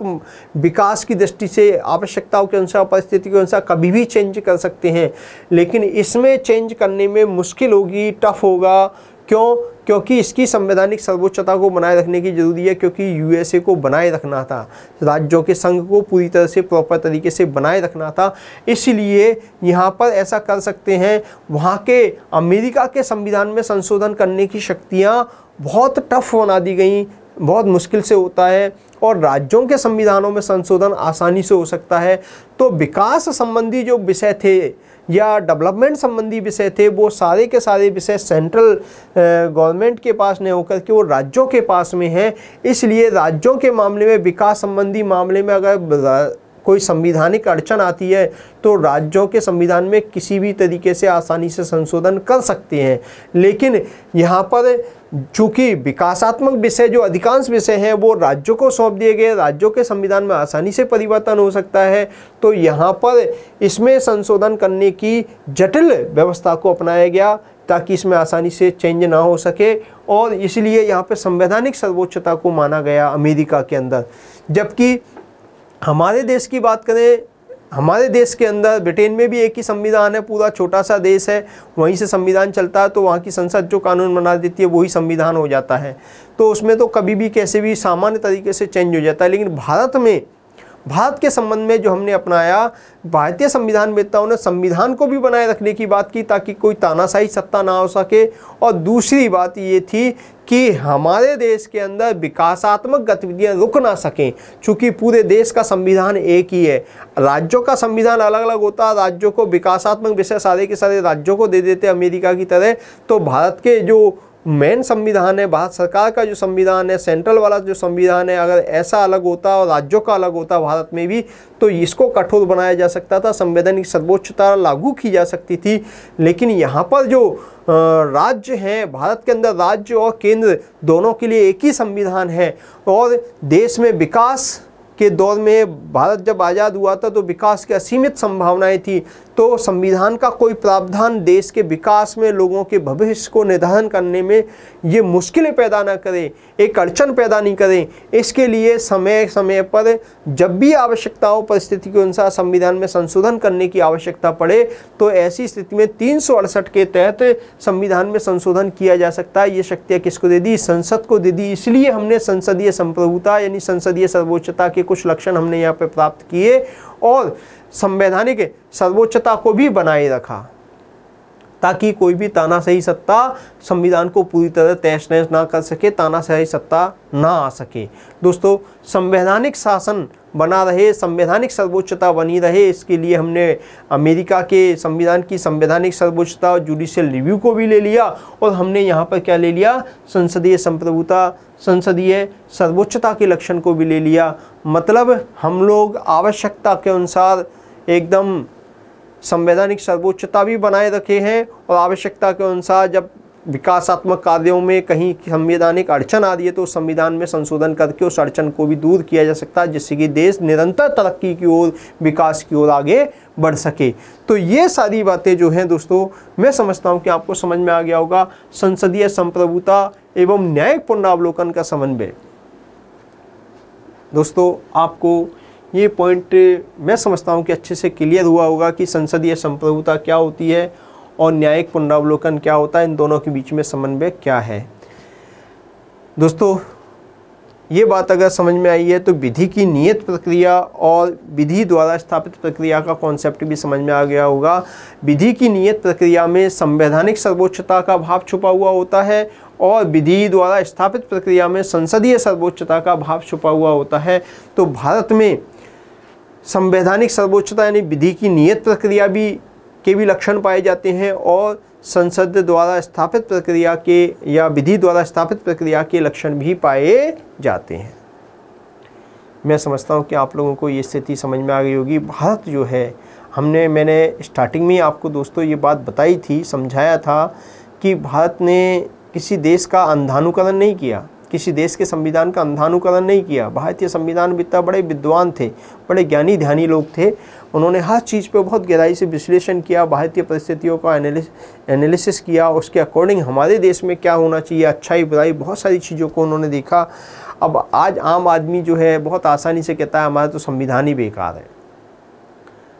विकास की दृष्टि से आवश्यकताओं के अनुसार, परिस्थिति के अनुसार कभी भी चेंज कर सकते हैं, लेकिन इसमें चेंज करने में मुश्किल होगी, टफ होगा। क्यों? क्योंकि इसकी संवैधानिक सर्वोच्चता को बनाए रखने की जरूरी है, क्योंकि यूएसए को बनाए रखना था, राज्यों के संघ को पूरी तरह से प्रॉपर तरीके से बनाए रखना था। इसलिए यहाँ पर ऐसा कर सकते हैं। वहाँ के अमेरिका के संविधान में संशोधन करने की शक्तियाँ बहुत टफ बना दी गई, बहुत मुश्किल से होता है, और राज्यों के संविधानों में संशोधन आसानी से हो सकता है। तो विकास संबंधी जो विषय थे या डेवलपमेंट संबंधी विषय थे, वो सारे के सारे विषय सेंट्रल गवर्नमेंट के पास नहीं होकर के वो राज्यों के पास में है। इसलिए राज्यों के मामले में, विकास संबंधी मामले में अगर कोई संविधानिक अड़चन आती है तो राज्यों के संविधान में किसी भी तरीके से आसानी से संशोधन कर सकते हैं। लेकिन यहाँ पर चूँकि विकासात्मक विषय जो अधिकांश विषय हैं वो राज्यों को सौंप दिए गए, राज्यों के संविधान में आसानी से परिवर्तन हो सकता है, तो यहाँ पर इसमें संशोधन करने की जटिल व्यवस्था को अपनाया गया ताकि इसमें आसानी से चेंज ना हो सके। और इसलिए यहाँ पर संवैधानिक सर्वोच्चता को माना गया अमेरिका के अंदर। जबकि हमारे देश की बात करें, हमारे देश के अंदर ब्रिटेन में भी एक ही संविधान है, पूरा छोटा सा देश है, वहीं से संविधान चलता है, तो वहाँ की संसद जो कानून बना देती है वही संविधान हो जाता है, तो उसमें तो कभी भी कैसे भी सामान्य तरीके से चेंज हो जाता है। लेकिन भारत के संबंध में जो हमने अपनाया, भारतीय संविधान वेत्ताओं ने संविधान को भी बनाए रखने की बात की ताकि कोई तानाशाही सत्ता ना हो सके। और दूसरी बात ये थी कि हमारे देश के अंदर विकासात्मक गतिविधियां रुक ना सकें, चूँकि पूरे देश का संविधान एक ही है। राज्यों का संविधान अलग अलग होता है, राज्यों को विकासात्मक विषय सारे के सारे राज्यों को दे देते अमेरिका की तरह, तो भारत के जो मेन संविधान है, भारत सरकार का जो संविधान है, सेंट्रल वाला जो संविधान है, अगर ऐसा अलग होता और राज्यों का अलग होता भारत में भी, तो इसको कठोर बनाया जा सकता था, संवैधानिक सर्वोच्चता लागू की जा सकती थी। लेकिन यहाँ पर जो राज्य हैं, भारत के अंदर राज्य और केंद्र दोनों के लिए एक ही संविधान है। और देश में विकास के दौर में भारत जब आज़ाद हुआ था तो विकास की असीमित संभावनाएं थी। तो संविधान का कोई प्रावधान देश के विकास में, लोगों के भविष्य को निर्धारण करने में ये मुश्किलें पैदा ना करे, एक अड़चन पैदा नहीं करें। इसके लिए समय समय पर जब भी आवश्यकताओं परिस्थिति के अनुसार संविधान में संशोधन करने की आवश्यकता पड़े तो ऐसी स्थिति में 368 के तहत संविधान में संशोधन किया जा सकता है। ये शक्तियाँ किसको दे दी? संसद को दे दी। इसलिए हमने संसदीय संप्रभुता यानी संसदीय सर्वोच्चता के कुछ लक्षण हमने यहाँ पे प्राप्त किए और संवैधानिक सर्वोच्चता को भी बनाए रखा ताकि कोई भी तानाशाही सत्ता संविधान को पूरी तरह तहस नहस ना कर सके, तानाशाही सत्ता ना आ सके। दोस्तों, संवैधानिक शासन बना रहे, संवैधानिक सर्वोच्चता बनी रहे, इसके लिए हमने अमेरिका के संविधान की संवैधानिक सर्वोच्चता और जुडिशियल रिव्यू को भी ले लिया और हमने यहाँ पर क्या ले लिया? संसदीय संप्रभुता, संसदीय सर्वोच्चता के लक्षण को भी ले लिया। मतलब हम लोग आवश्यकता के अनुसार एकदम संवैधानिक सर्वोच्चता भी बनाए रखे हैं और आवश्यकता के अनुसार जब विकासात्मक कार्यों में कहीं संवैधानिक अड़चन आ रही है तो संविधान में संशोधन करके उस अड़चन को भी दूर किया जा सकता है, जिससे कि देश निरंतर तरक्की की ओर, विकास की ओर आगे बढ़ सके। तो ये सारी बातें जो हैं दोस्तों, मैं समझता हूँ कि आपको समझ में आ गया होगा। संसदीय संप्रभुता एवं न्यायिक पुनरावलोकन का समन्वय। दोस्तों, आपको ये पॉइंट मैं समझता हूँ कि अच्छे से क्लियर हुआ होगा कि संसदीय संप्रभुता क्या होती है और न्यायिक पुनरावलोकन क्या होता है, इन दोनों के बीच में समन्वय क्या है। दोस्तों, ये बात अगर समझ में आई है तो विधि की नियत प्रक्रिया और विधि द्वारा स्थापित प्रक्रिया का कॉन्सेप्ट भी समझ में आ गया होगा। विधि की नियत प्रक्रिया में संवैधानिक सर्वोच्चता का भाव छुपा हुआ होता है और विधि द्वारा स्थापित प्रक्रिया में संसदीय सर्वोच्चता का भाव छुपा हुआ होता है। तो भारत में संवैधानिक सर्वोच्चता यानी विधि की नियत प्रक्रिया के भी लक्षण पाए जाते हैं और संसद द्वारा स्थापित प्रक्रिया के या विधि द्वारा स्थापित प्रक्रिया के लक्षण भी पाए जाते हैं। मैं समझता हूँ कि आप लोगों को ये स्थिति समझ में आ गई होगी। भारत जो है, मैंने स्टार्टिंग में आपको दोस्तों ये बात बताई थी, समझाया था कि भारत ने किसी देश का अंधानुकरण नहीं किया, किसी देश के संविधान का अंधानुकरण नहीं किया। भारतीय संविधान में इतना बड़े विद्वान थे, बड़े ज्ञानी ध्यानी लोग थे, उन्होंने हर चीज़ पे बहुत गहराई से विश्लेषण किया, भारतीय परिस्थितियों का एनालिसिस किया, उसके अकॉर्डिंग हमारे देश में क्या होना चाहिए, अच्छाई बुराई, बहुत सारी चीज़ों को उन्होंने देखा। अब आज आम आदमी जो है बहुत आसानी से कहता है हमारा तो संविधान ही बेकार है,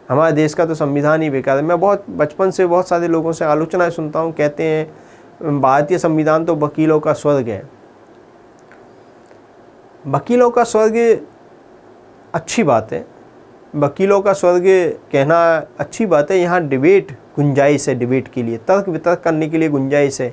हमारे देश का तो संविधान ही बेकार है। मैं बहुत बचपन से बहुत सारे लोगों से आलोचनाएँ सुनता हूँ, कहते हैं भारतीय संविधान तो वकीलों का स्वर्ग है। वकीलों का स्वर्ग अच्छी बात है, वकीलों का स्वर्ग कहना अच्छी बात है। यहाँ डिबेट गुंजाइश है, डिबेट के लिए, तर्क वितर्क करने के लिए गुंजाइश है,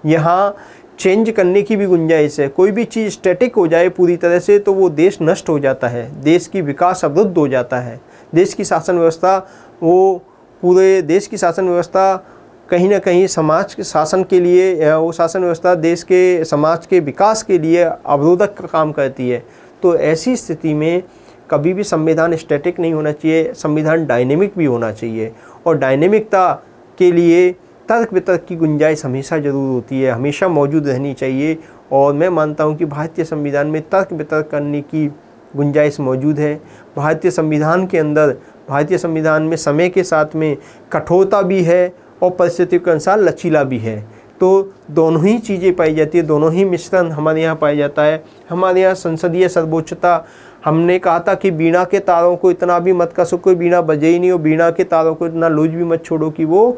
यहाँ चेंज करने की भी गुंजाइश है। कोई भी चीज़ स्टैटिक हो जाए पूरी तरह से तो वो देश नष्ट हो जाता है, देश की विकास अवरुद्ध हो जाता है, देश की शासन व्यवस्था, वो पूरे देश की शासन व्यवस्था कहीं ना कहीं समाज के शासन के लिए, वो शासन व्यवस्था देश के समाज के विकास के लिए अवरोधक का काम करती है। तो ऐसी स्थिति में कभी भी संविधान स्टैटिक नहीं होना चाहिए, संविधान डायनेमिक भी होना चाहिए और डायनेमिकता के लिए तर्क वितर्क की गुंजाइश हमेशा ज़रूर होती है, हमेशा मौजूद रहनी चाहिए। और मैं मानता हूँ कि भारतीय संविधान में तर्क वितर्क करने की गुंजाइश मौजूद है। भारतीय संविधान के अंदर, भारतीय संविधान में समय के साथ में कठोरता भी है और परिस्थिति के अनुसार लचीला भी है। तो दोनों ही चीज़ें पाई जाती है, दोनों ही मिश्रण हमारे यहाँ पाया जाता है। हमारे यहाँ संसदीय सर्वोच्चता, हमने कहा था कि बीणा के तारों को इतना भी मत कसो कोई बीणा बजे ही नहीं, और बीणा के तारों को इतना लूज भी मत छोड़ो कि वो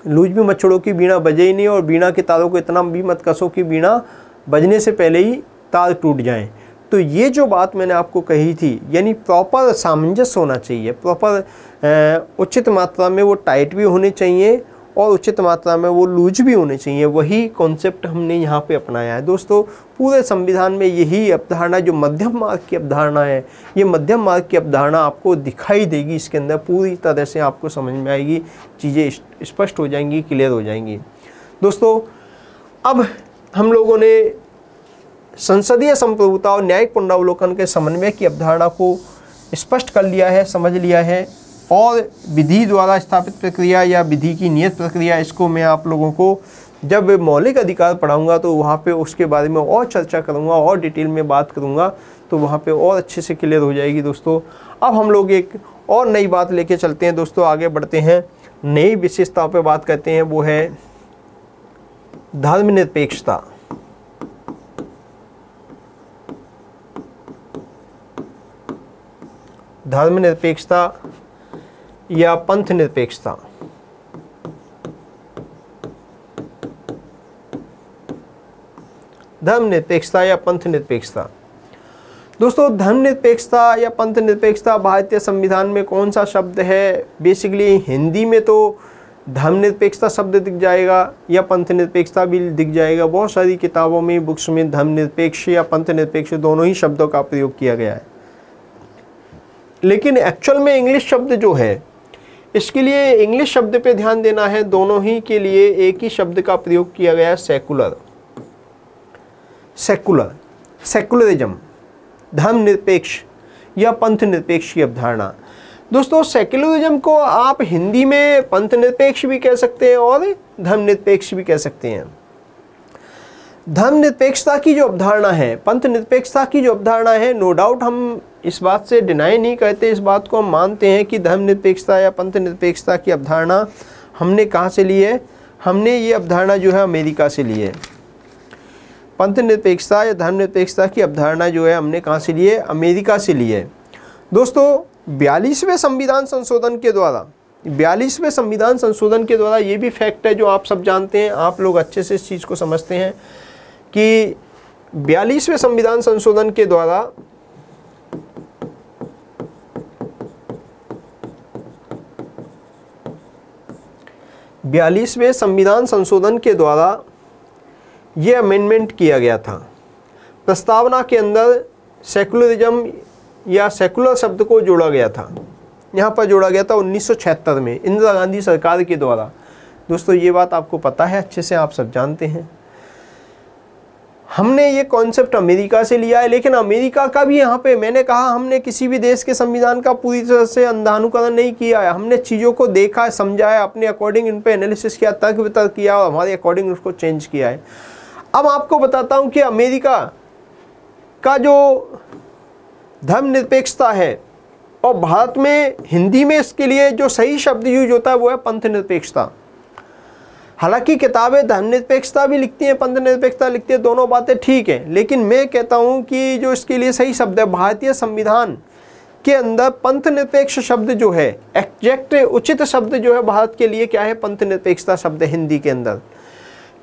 बीणा बजे ही नहीं, और बीणा के तारों को इतना भी मत कसो कि बीणा बजने से पहले ही तार टूट जाएं। तो ये जो बात मैंने आपको कही थी, यानी प्रॉपर सामंजस्य होना चाहिए, प्रॉपर उचित मात्रा में वो टाइट भी होने चाहिए और उचित मात्रा में वो लूज भी होने चाहिए। वही कॉन्सेप्ट हमने यहाँ पे अपनाया है। दोस्तों, पूरे संविधान में यही अवधारणा, जो मध्यम मार्ग की अवधारणा है, ये मध्यम मार्ग की अवधारणा आपको दिखाई देगी, इसके अंदर पूरी तरह से आपको समझ में आएगी, चीज़ें स्पष्ट हो जाएंगी, क्लियर हो जाएंगी। दोस्तों अब हम लोगों ने संसदीय संप्रभुता और न्यायिक पुनरावलोकन के समन्वय की अवधारणा को स्पष्ट कर लिया है, समझ लिया है, और विधि द्वारा स्थापित प्रक्रिया या विधि की नियत प्रक्रिया, इसको मैं आप लोगों को जब मौलिक अधिकार पढ़ाऊंगा तो वहाँ पे उसके बारे में और चर्चा करूँगा और डिटेल में बात करूँगा, तो वहाँ पे और अच्छे से क्लियर हो जाएगी। दोस्तों अब हम लोग एक और नई बात लेके चलते हैं। दोस्तों आगे बढ़ते हैं, नई विशेषताओं पे बात करते हैं, वो है धर्मनिरपेक्षता। धर्मनिरपेक्षता या पंथ निरपेक्षता। धर्मनिरपेक्षता या पंथ निरपेक्षता। दोस्तों धर्मनिरपेक्षता या पंथ निरपेक्षता भारतीय संविधान में कौन सा शब्द है? बेसिकली हिंदी में तो धर्मनिरपेक्षता शब्द दिख जाएगा या पंथ निरपेक्षता भी दिख जाएगा। बहुत सारी किताबों में, बुक्स में धर्मनिरपेक्ष या पंथ निरपेक्ष दोनों ही शब्दों का प्रयोग किया गया है, लेकिन एक्चुअल में इंग्लिश शब्द जो है, इसके लिए इंग्लिश शब्द पे ध्यान देना है। दोनों ही के लिए एक ही शब्द का प्रयोग किया गया है, सेकुलर। सेकुलरिज्म, धर्मनिरपेक्ष या पंथ निरपेक्ष की अवधारणा। दोस्तों सेकुलरिज्म को आप हिंदी में पंथ निरपेक्ष भी कह सकते हैं और धर्मनिरपेक्ष भी कह सकते हैं। धर्मनिरपेक्षता की जो अवधारणा है, पंथ निरपेक्षता की जो अवधारणा है, नो डाउट हम इस बात से डिनाई नहीं करते, इस बात को हम मानते हैं कि धर्मनिरपेक्षता या पंथ निरपेक्षता की अवधारणा हमने कहाँ से ली है? हमने ये अवधारणा जो है अमेरिका से ली है। पंथ निरपेक्षता या धर्मनिरपेक्षता की अवधारणा जो है हमने कहाँ से ली है? अमेरिका से ली है। दोस्तों 42वें संविधान संशोधन के द्वारा, 42वें संविधान संशोधन के द्वारा ये भी फैक्ट है जो आप सब जानते हैं, आप लोग अच्छे से इस चीज़ को समझते हैं कि 42वें संविधान संशोधन के द्वारा ये अमेंडमेंट किया गया था। प्रस्तावना के अंदर सेकुलरिज्म या सेकुलर शब्द को जोड़ा गया था। यहाँ पर जोड़ा गया था 1976 में इंदिरा गांधी सरकार के द्वारा। दोस्तों ये बात आपको पता है, अच्छे से आप सब जानते हैं। हमने ये कॉन्सेप्ट अमेरिका से लिया है, लेकिन अमेरिका का भी यहाँ पे मैंने कहा हमने किसी भी देश के संविधान का पूरी तरह से अंधानुकरण नहीं किया है। हमने चीज़ों को देखा, समझा है, अपने अकॉर्डिंग इन पे एनालिसिस किया, तर्क वितर्क किया और हमारे अकॉर्डिंग उसको चेंज किया है। अब आपको बताता हूँ कि अमेरिका का जो धर्मनिरपेक्षता है और भारत में हिंदी में इसके लिए जो सही शब्द यूज होता है वो है पंथ निरपेक्षता। हालांकि किताबें धर्मनिरपेक्षता भी लिखती हैं, पंथ निरपेक्षता लिखती है, दोनों बातें ठीक है, लेकिन मैं कहता हूं कि जो इसके लिए सही शब्द है भारतीय संविधान के अंदर पंथ निरपेक्ष शब्द जो है, एग्जैक्ट उचित शब्द जो है भारत के लिए क्या है? पंथ निरपेक्षता शब्द है हिंदी के अंदर।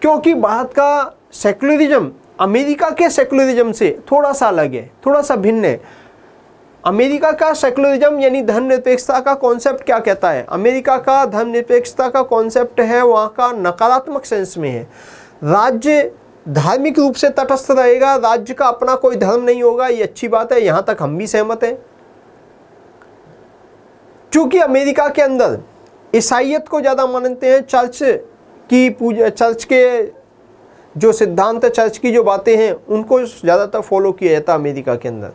क्योंकि भारत का सेकुलरिज्म अमेरिका के सेकुलरिज्म से थोड़ा सा अलग है, थोड़ा सा भिन्न है। अमेरिका का सेकुलरिज्म यानी धर्मनिरपेक्षता का कॉन्सेप्ट क्या कहता है? अमेरिका का धर्मनिरपेक्षता का कॉन्सेप्ट है वहाँ का नकारात्मक सेंस में है। राज्य धार्मिक रूप से तटस्थ रहेगा, राज्य का अपना कोई धर्म नहीं होगा, ये अच्छी बात है, यहाँ तक हम भी सहमत हैं। चूंकि अमेरिका के अंदर ईसाइयत को ज़्यादा मानते हैं, चर्च की पूजा, चर्च के जो सिद्धांत, चर्च की जो बातें हैं उनको ज़्यादातर फॉलो किया जाता है अमेरिका के अंदर।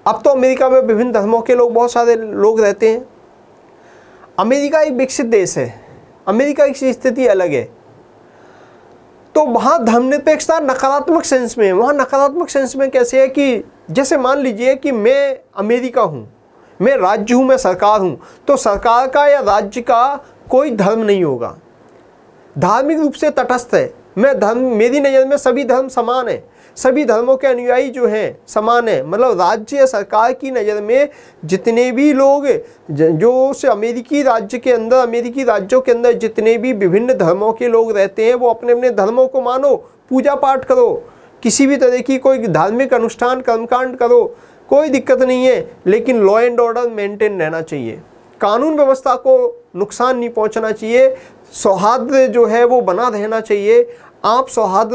अब तो अमेरिका में विभिन्न धर्मों के लोग, बहुत सारे लोग रहते हैं। अमेरिका एक विकसित देश है, अमेरिका की स्थिति अलग है, तो वहाँ धर्मनिरपेक्षता नकारात्मक सेंस में है। वहाँ नकारात्मक सेंस में कैसे है कि जैसे मान लीजिए कि मैं अमेरिका हूँ, मैं राज्य हूँ, मैं सरकार हूँ, तो सरकार का या राज्य का कोई धर्म नहीं होगा, धार्मिक रूप से तटस्थ है। मैं धर्म, मेरी नज़र में सभी धर्म समान है, सभी धर्मों के अनुयायी जो हैं समान है। मतलब राज्य या सरकार की नज़र में जितने भी लोग जो से अमेरिकी राज्य के अंदर, अमेरिकी राज्यों के अंदर जितने भी विभिन्न धर्मों के लोग रहते हैं वो अपने अपने धर्मों को मानो, पूजा पाठ करो, किसी भी तरह की कोई धार्मिक अनुष्ठान कर्मकांड करो, कोई दिक्कत नहीं है, लेकिन लॉ एंड ऑर्डर मेंटेन रहना चाहिए, कानून व्यवस्था को नुकसान नहीं पहुंचना चाहिए, सौहार्द जो है वो बना रहना चाहिए। आप सौहार्द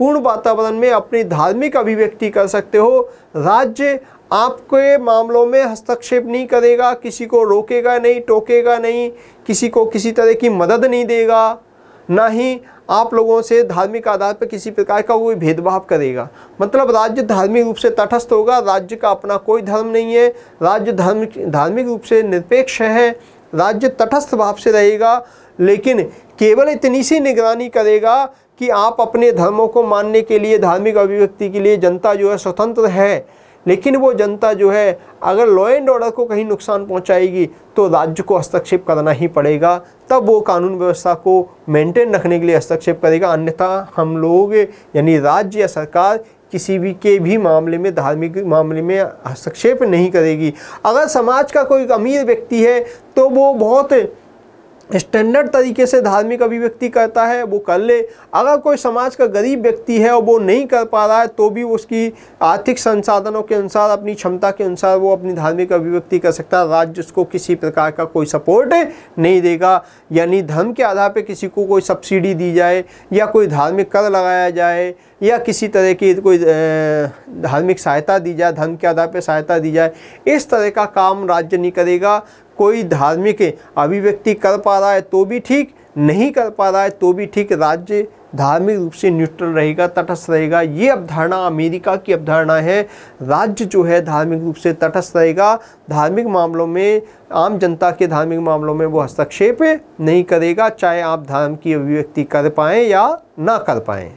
पूर्ण वातावरण में अपनी धार्मिक अभिव्यक्ति कर सकते हो। राज्य आपके मामलों में हस्तक्षेप नहीं करेगा, किसी को रोकेगा नहीं, टोकेगा नहीं, किसी को किसी तरह की मदद नहीं देगा, ना ही आप लोगों से धार्मिक आधार पर किसी प्रकार का कोई भेदभाव करेगा। मतलब राज्य धार्मिक रूप से तटस्थ होगा, राज्य का अपना कोई धर्म नहीं है, राज्य धार्मिक रूप से निरपेक्ष है, राज्य तटस्थ भाव से रहेगा, लेकिन केवल इतनी सी निगरानी करेगा कि आप अपने धर्मों को मानने के लिए, धार्मिक अभिव्यक्ति के लिए जनता जो है स्वतंत्र है। लेकिन वो जनता जो है अगर लॉ एंड ऑर्डर को कहीं नुकसान पहुंचाएगी तो राज्य को हस्तक्षेप करना ही पड़ेगा, तब वो कानून व्यवस्था को मेंटेन रखने के लिए हस्तक्षेप करेगा। अन्यथा हम लोग यानी राज्य या सरकार किसी भी के भी मामले में, धार्मिक मामले में हस्तक्षेप नहीं करेगी। अगर समाज का कोई अमीर व्यक्ति है तो वो बहुत स्टैंडर्ड तरीके से धार्मिक अभिव्यक्ति करता है, वो कर ले। अगर कोई समाज का गरीब व्यक्ति है और वो नहीं कर पा रहा है तो भी उसकी आर्थिक संसाधनों के अनुसार, अपनी क्षमता के अनुसार वो अपनी धार्मिक अभिव्यक्ति कर सकता है। राज्य उसको किसी प्रकार का कोई सपोर्ट नहीं देगा। यानी धर्म के आधार पर किसी को कोई सब्सिडी दी जाए या कोई धार्मिक कर लगाया जाए या किसी तरह की कोई धार्मिक सहायता दी जाए, धर्म के आधार पर सहायता दी जाए, इस तरह का काम राज्य नहीं करेगा। कोई धार्मिक अभिव्यक्ति कर पा रहा है तो भी ठीक, नहीं कर पा रहा है तो भी ठीक, राज्य धार्मिक रूप से न्यूट्रल रहेगा, तटस्थ रहेगा। ये अवधारणा अमेरिका की अवधारणा है। राज्य जो है धार्मिक रूप से तटस्थ रहेगा, धार्मिक मामलों में, आम जनता के धार्मिक मामलों में वो हस्तक्षेप नहीं करेगा, चाहे आप धर्म की अभिव्यक्ति कर पाएँ या ना कर पाएँ।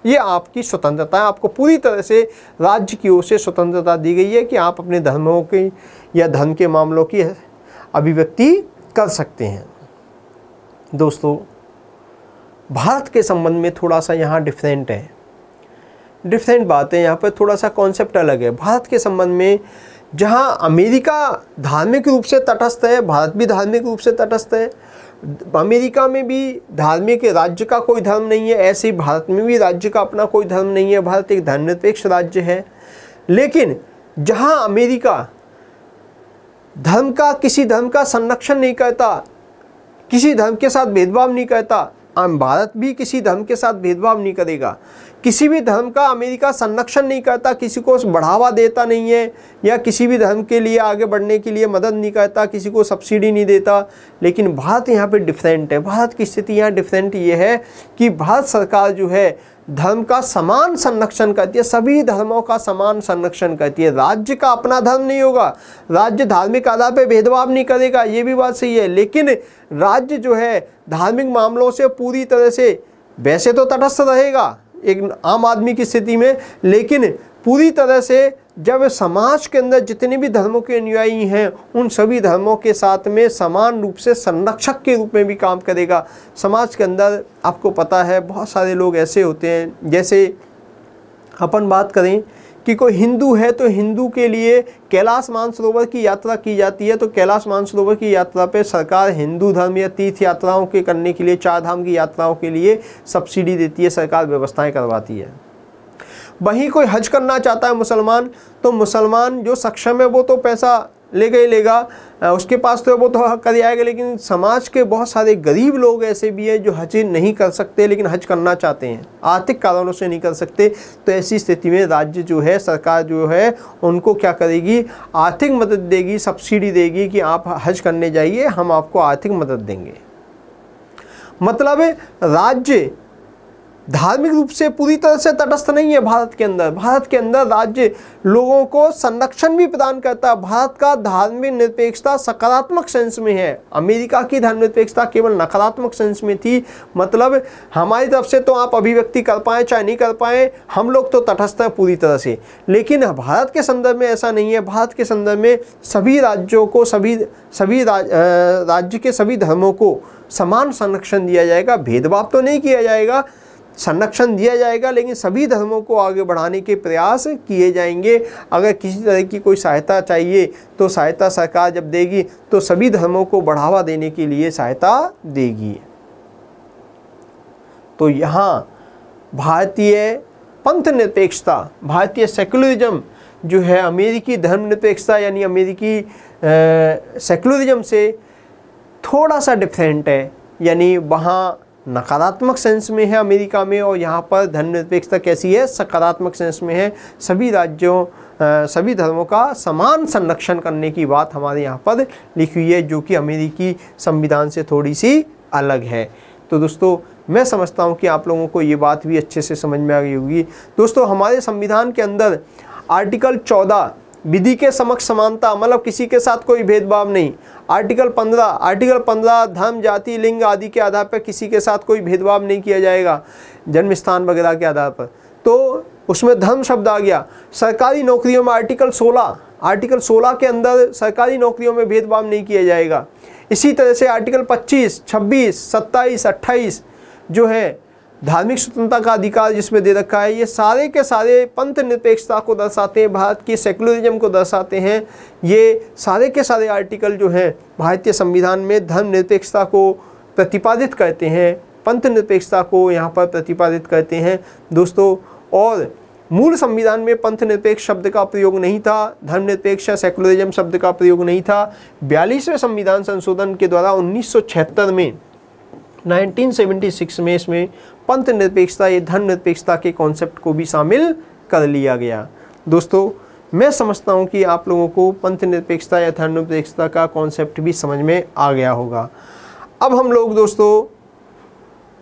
ये आपकी स्वतंत्रता है, आपको पूरी तरह से राज्य की ओर से स्वतंत्रता दी गई है कि आप अपने धर्मों की या धर्म के मामलों की अभिव्यक्ति कर सकते हैं। दोस्तों, भारत के संबंध में थोड़ा सा यहाँ डिफरेंट बात है, यहाँ पर थोड़ा सा कॉन्सेप्ट अलग है। भारत के संबंध में जहाँ अमेरिका धार्मिक रूप से तटस्थ है, भारत भी धार्मिक रूप से तटस्थ है। अमेरिका में भी धार्मिक राज्य का कोई धर्म नहीं है, ऐसे ही भारत में भी राज्य का अपना कोई धर्म नहीं है। भारत एक धर्मनिरपेक्ष राज्य है। लेकिन जहाँ अमेरिका धर्म का, किसी धर्म का संरक्षण नहीं करता, किसी धर्म के साथ भेदभाव नहीं करता, भारत भी किसी धर्म के साथ भेदभाव नहीं करेगा। किसी भी धर्म का अमेरिका संरक्षण नहीं करता, किसी को बढ़ावा देता नहीं है या किसी भी धर्म के लिए आगे बढ़ने के लिए मदद नहीं करता, किसी को सब्सिडी नहीं देता। लेकिन भारत यहाँ पे डिफरेंट है। भारत की स्थिति यहाँ डिफरेंट ये है कि भारत सरकार जो है धर्म का समान संरक्षण करती है, सभी धर्मों का समान संरक्षण करती है। राज्य का अपना धर्म नहीं होगा, राज्य धार्मिक आधार पर भेदभाव नहीं करेगा, ये भी बात सही है। लेकिन राज्य जो है धार्मिक मामलों से पूरी तरह से वैसे तो तटस्थ रहेगा एक आम आदमी की स्थिति में, लेकिन पूरी तरह से जब समाज के अंदर जितने भी धर्मों के अनुयायी हैं उन सभी धर्मों के साथ में समान रूप से संरक्षक के रूप में भी काम करेगा। समाज के अंदर आपको पता है बहुत सारे लोग ऐसे होते हैं, जैसे अपन बात करें कि कोई हिंदू है तो हिंदू के लिए कैलाश मानसरोवर की यात्रा की जाती है, तो कैलाश मानसरोवर की यात्रा पे सरकार हिंदू धर्म या तीर्थ यात्राओं के करने के लिए, चार धाम की यात्राओं के लिए सब्सिडी देती है, सरकार व्यवस्थाएं करवाती है। वहीं कोई हज करना चाहता है मुसलमान, तो मुसलमान जो सक्षम है वो तो पैसा लेगा ही लेगा, उसके पास तो वो तो कर आएगा। लेकिन समाज के बहुत सारे गरीब लोग ऐसे भी हैं जो हज नहीं कर सकते लेकिन हज करना चाहते हैं, आर्थिक कारणों से नहीं कर सकते। तो ऐसी स्थिति में राज्य जो है, सरकार जो है, उनको क्या करेगी, आर्थिक मदद देगी, सब्सिडी देगी कि आप हज करने जाइए, हम आपको आर्थिक मदद देंगे। मतलब राज्य धार्मिक रूप से पूरी तरह से तटस्थ नहीं है। भारत के अंदर राज्य लोगों को संरक्षण भी प्रदान करता है। भारत का धार्मिक निरपेक्षता सकारात्मक सेंस में है, अमेरिका की धर्मनिरपेक्षता केवल नकारात्मक सेंस में थी। मतलब हमारी तरफ से तो आप अभिव्यक्ति कर पाएँ चाहे नहीं कर पाएँ, हम लोग तो तटस्थ हैं पूरी तरह से। लेकिन भारत के संदर्भ में ऐसा नहीं है। भारत के संदर्भ में सभी राज्यों को, सभी राज्य के सभी धर्मों को समान संरक्षण दिया जाएगा, भेदभाव तो नहीं किया जाएगा, संरक्षण दिया जाएगा, लेकिन सभी धर्मों को आगे बढ़ाने के प्रयास किए जाएंगे। अगर किसी तरह की कोई सहायता चाहिए तो सहायता सरकार जब देगी तो सभी धर्मों को बढ़ावा देने के लिए सहायता देगी। तो यहाँ भारतीय पंथ निरपेक्षता, भारतीय सेकुलरिज्म जो है, अमेरिकी धर्मनिरपेक्षता यानी अमेरिकी सेकुलरिज्म से थोड़ा सा डिफरेंट है। यानी वहाँ नकारात्मक सेंस में है अमेरिका में, और यहाँ पर धर्मनिरपेक्षता कैसी है, सकारात्मक सेंस में है। सभी राज्यों सभी धर्मों का समान संरक्षण करने की बात हमारे यहाँ पर लिखी हुई है, जो कि अमेरिकी संविधान से थोड़ी सी अलग है। तो दोस्तों मैं समझता हूँ कि आप लोगों को ये बात भी अच्छे से समझ में आ गई होगी। दोस्तों हमारे संविधान के अंदर आर्टिकल 14 विधि के समक्ष समानता, मतलब किसी के साथ कोई भेदभाव नहीं। आर्टिकल 15 धर्म, जाति, लिंग आदि के आधार पर किसी के साथ कोई भेदभाव नहीं किया जाएगा, जन्म स्थान वगैरह के आधार पर। तो उसमें धर्म शब्द आ गया। सरकारी नौकरियों में आर्टिकल 16 के अंदर सरकारी नौकरियों में भेदभाव नहीं किया जाएगा। इसी तरह से आर्टिकल 25, 26, 27, 28 जो है धार्मिक स्वतंत्रता का अधिकार जिसमें दे रखा है, ये सारे के सारे पंथ निरपेक्षता को दर्शाते हैं, भारत की सेकुलरिज्म को दर्शाते हैं। ये सारे के सारे आर्टिकल जो हैं भारतीय संविधान में धर्म निरपेक्षता को प्रतिपादित करते हैं, पंथ निरपेक्षता को यहाँ पर प्रतिपादित करते हैं दोस्तों। और मूल संविधान में पंथ निरपेक्ष शब्द का प्रयोग नहीं था, धर्मनिरपेक्ष या सेकुलरिज्म शब्द का प्रयोग नहीं था। 42वें संविधान संशोधन के द्वारा 1976 में 1976 में इसमें पंथ निरपेक्षता या धर्म निरपेक्षता के कॉन्सेप्ट को भी शामिल कर लिया गया। दोस्तों मैं समझता हूँ कि आप लोगों को पंथ निरपेक्षता या धर्म निरपेक्षता का कॉन्सेप्ट भी समझ में आ गया होगा। अब हम लोग दोस्तों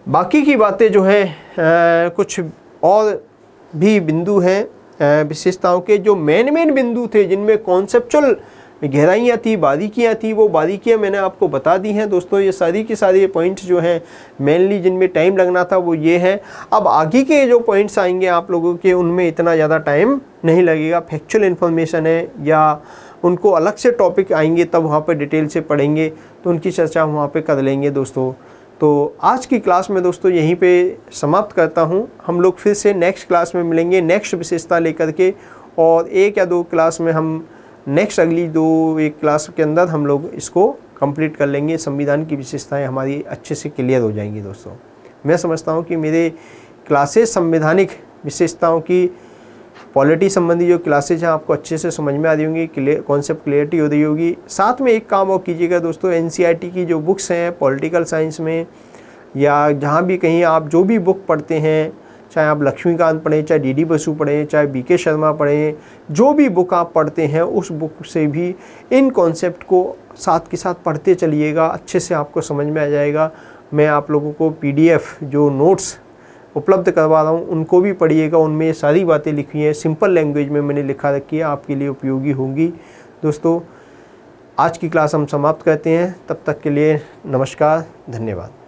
बाकी की बातें जो है कुछ और भी बिंदु हैं विशेषताओं के, जो मेन बिंदु थे जिनमें कॉन्सेप्चुअल गहराइयाँ थी, बारीकियाँ थी, वो बारीकियाँ मैंने आपको बता दी हैं दोस्तों। ये सारी की सारी पॉइंट्स जो हैं मेनली जिनमें टाइम लगना था वो ये है। अब आगे के जो पॉइंट्स आएंगे आप लोगों के, उनमें इतना ज़्यादा टाइम नहीं लगेगा, फैक्चुअल इन्फॉर्मेशन है या उनको अलग से टॉपिक आएंगे तब वहाँ पर डिटेल से पढ़ेंगे, तो उनकी चर्चा हम वहाँ पर कर लेंगे दोस्तों। तो आज की क्लास में दोस्तों यहीं पे समाप्त करता हूँ। हम लोग फिर से नेक्स्ट क्लास में मिलेंगे नेक्स्ट विशेषता लेकर के, और 1 या 2 क्लास में हम अगली 2-1 क्लास के अंदर हम लोग इसको कंप्लीट कर लेंगे। संविधान की विशेषताएं हमारी अच्छे से क्लियर हो जाएंगी दोस्तों। मैं समझता हूँ कि मेरे क्लासेस संवैधानिक विशेषताओं की पॉलिटी संबंधी जो क्लासेज हैं आपको अच्छे से समझ में आ रही होंगी, कॉन्सेप्ट क्लियरिटी हो रही होगी। साथ में एक काम और कीजिएगा दोस्तों, NCERT की जो बुक्स हैं पॉलिटिकल साइंस में या जहाँ भी कहीं आप जो भी बुक पढ़ते हैं, चाहे आप लक्ष्मीकांत पढ़ें, चाहे DD बसु पढ़ें, चाहे BK शर्मा पढ़ें, जो भी बुक आप पढ़ते हैं उस बुक से भी इन कॉन्सेप्ट को साथ के साथ पढ़ते चलिएगा, अच्छे से आपको समझ में आ जाएगा। मैं आप लोगों को PDF जो नोट्स उपलब्ध करवा रहा हूँ उनको भी पढ़िएगा, उनमें ये सारी बातें लिखी हैं, सिंपल लैंग्वेज में मैंने लिखा रखी है, आपके लिए उपयोगी होंगी दोस्तों। आज की क्लास हम समाप्त करते हैं, तब तक के लिए नमस्कार, धन्यवाद।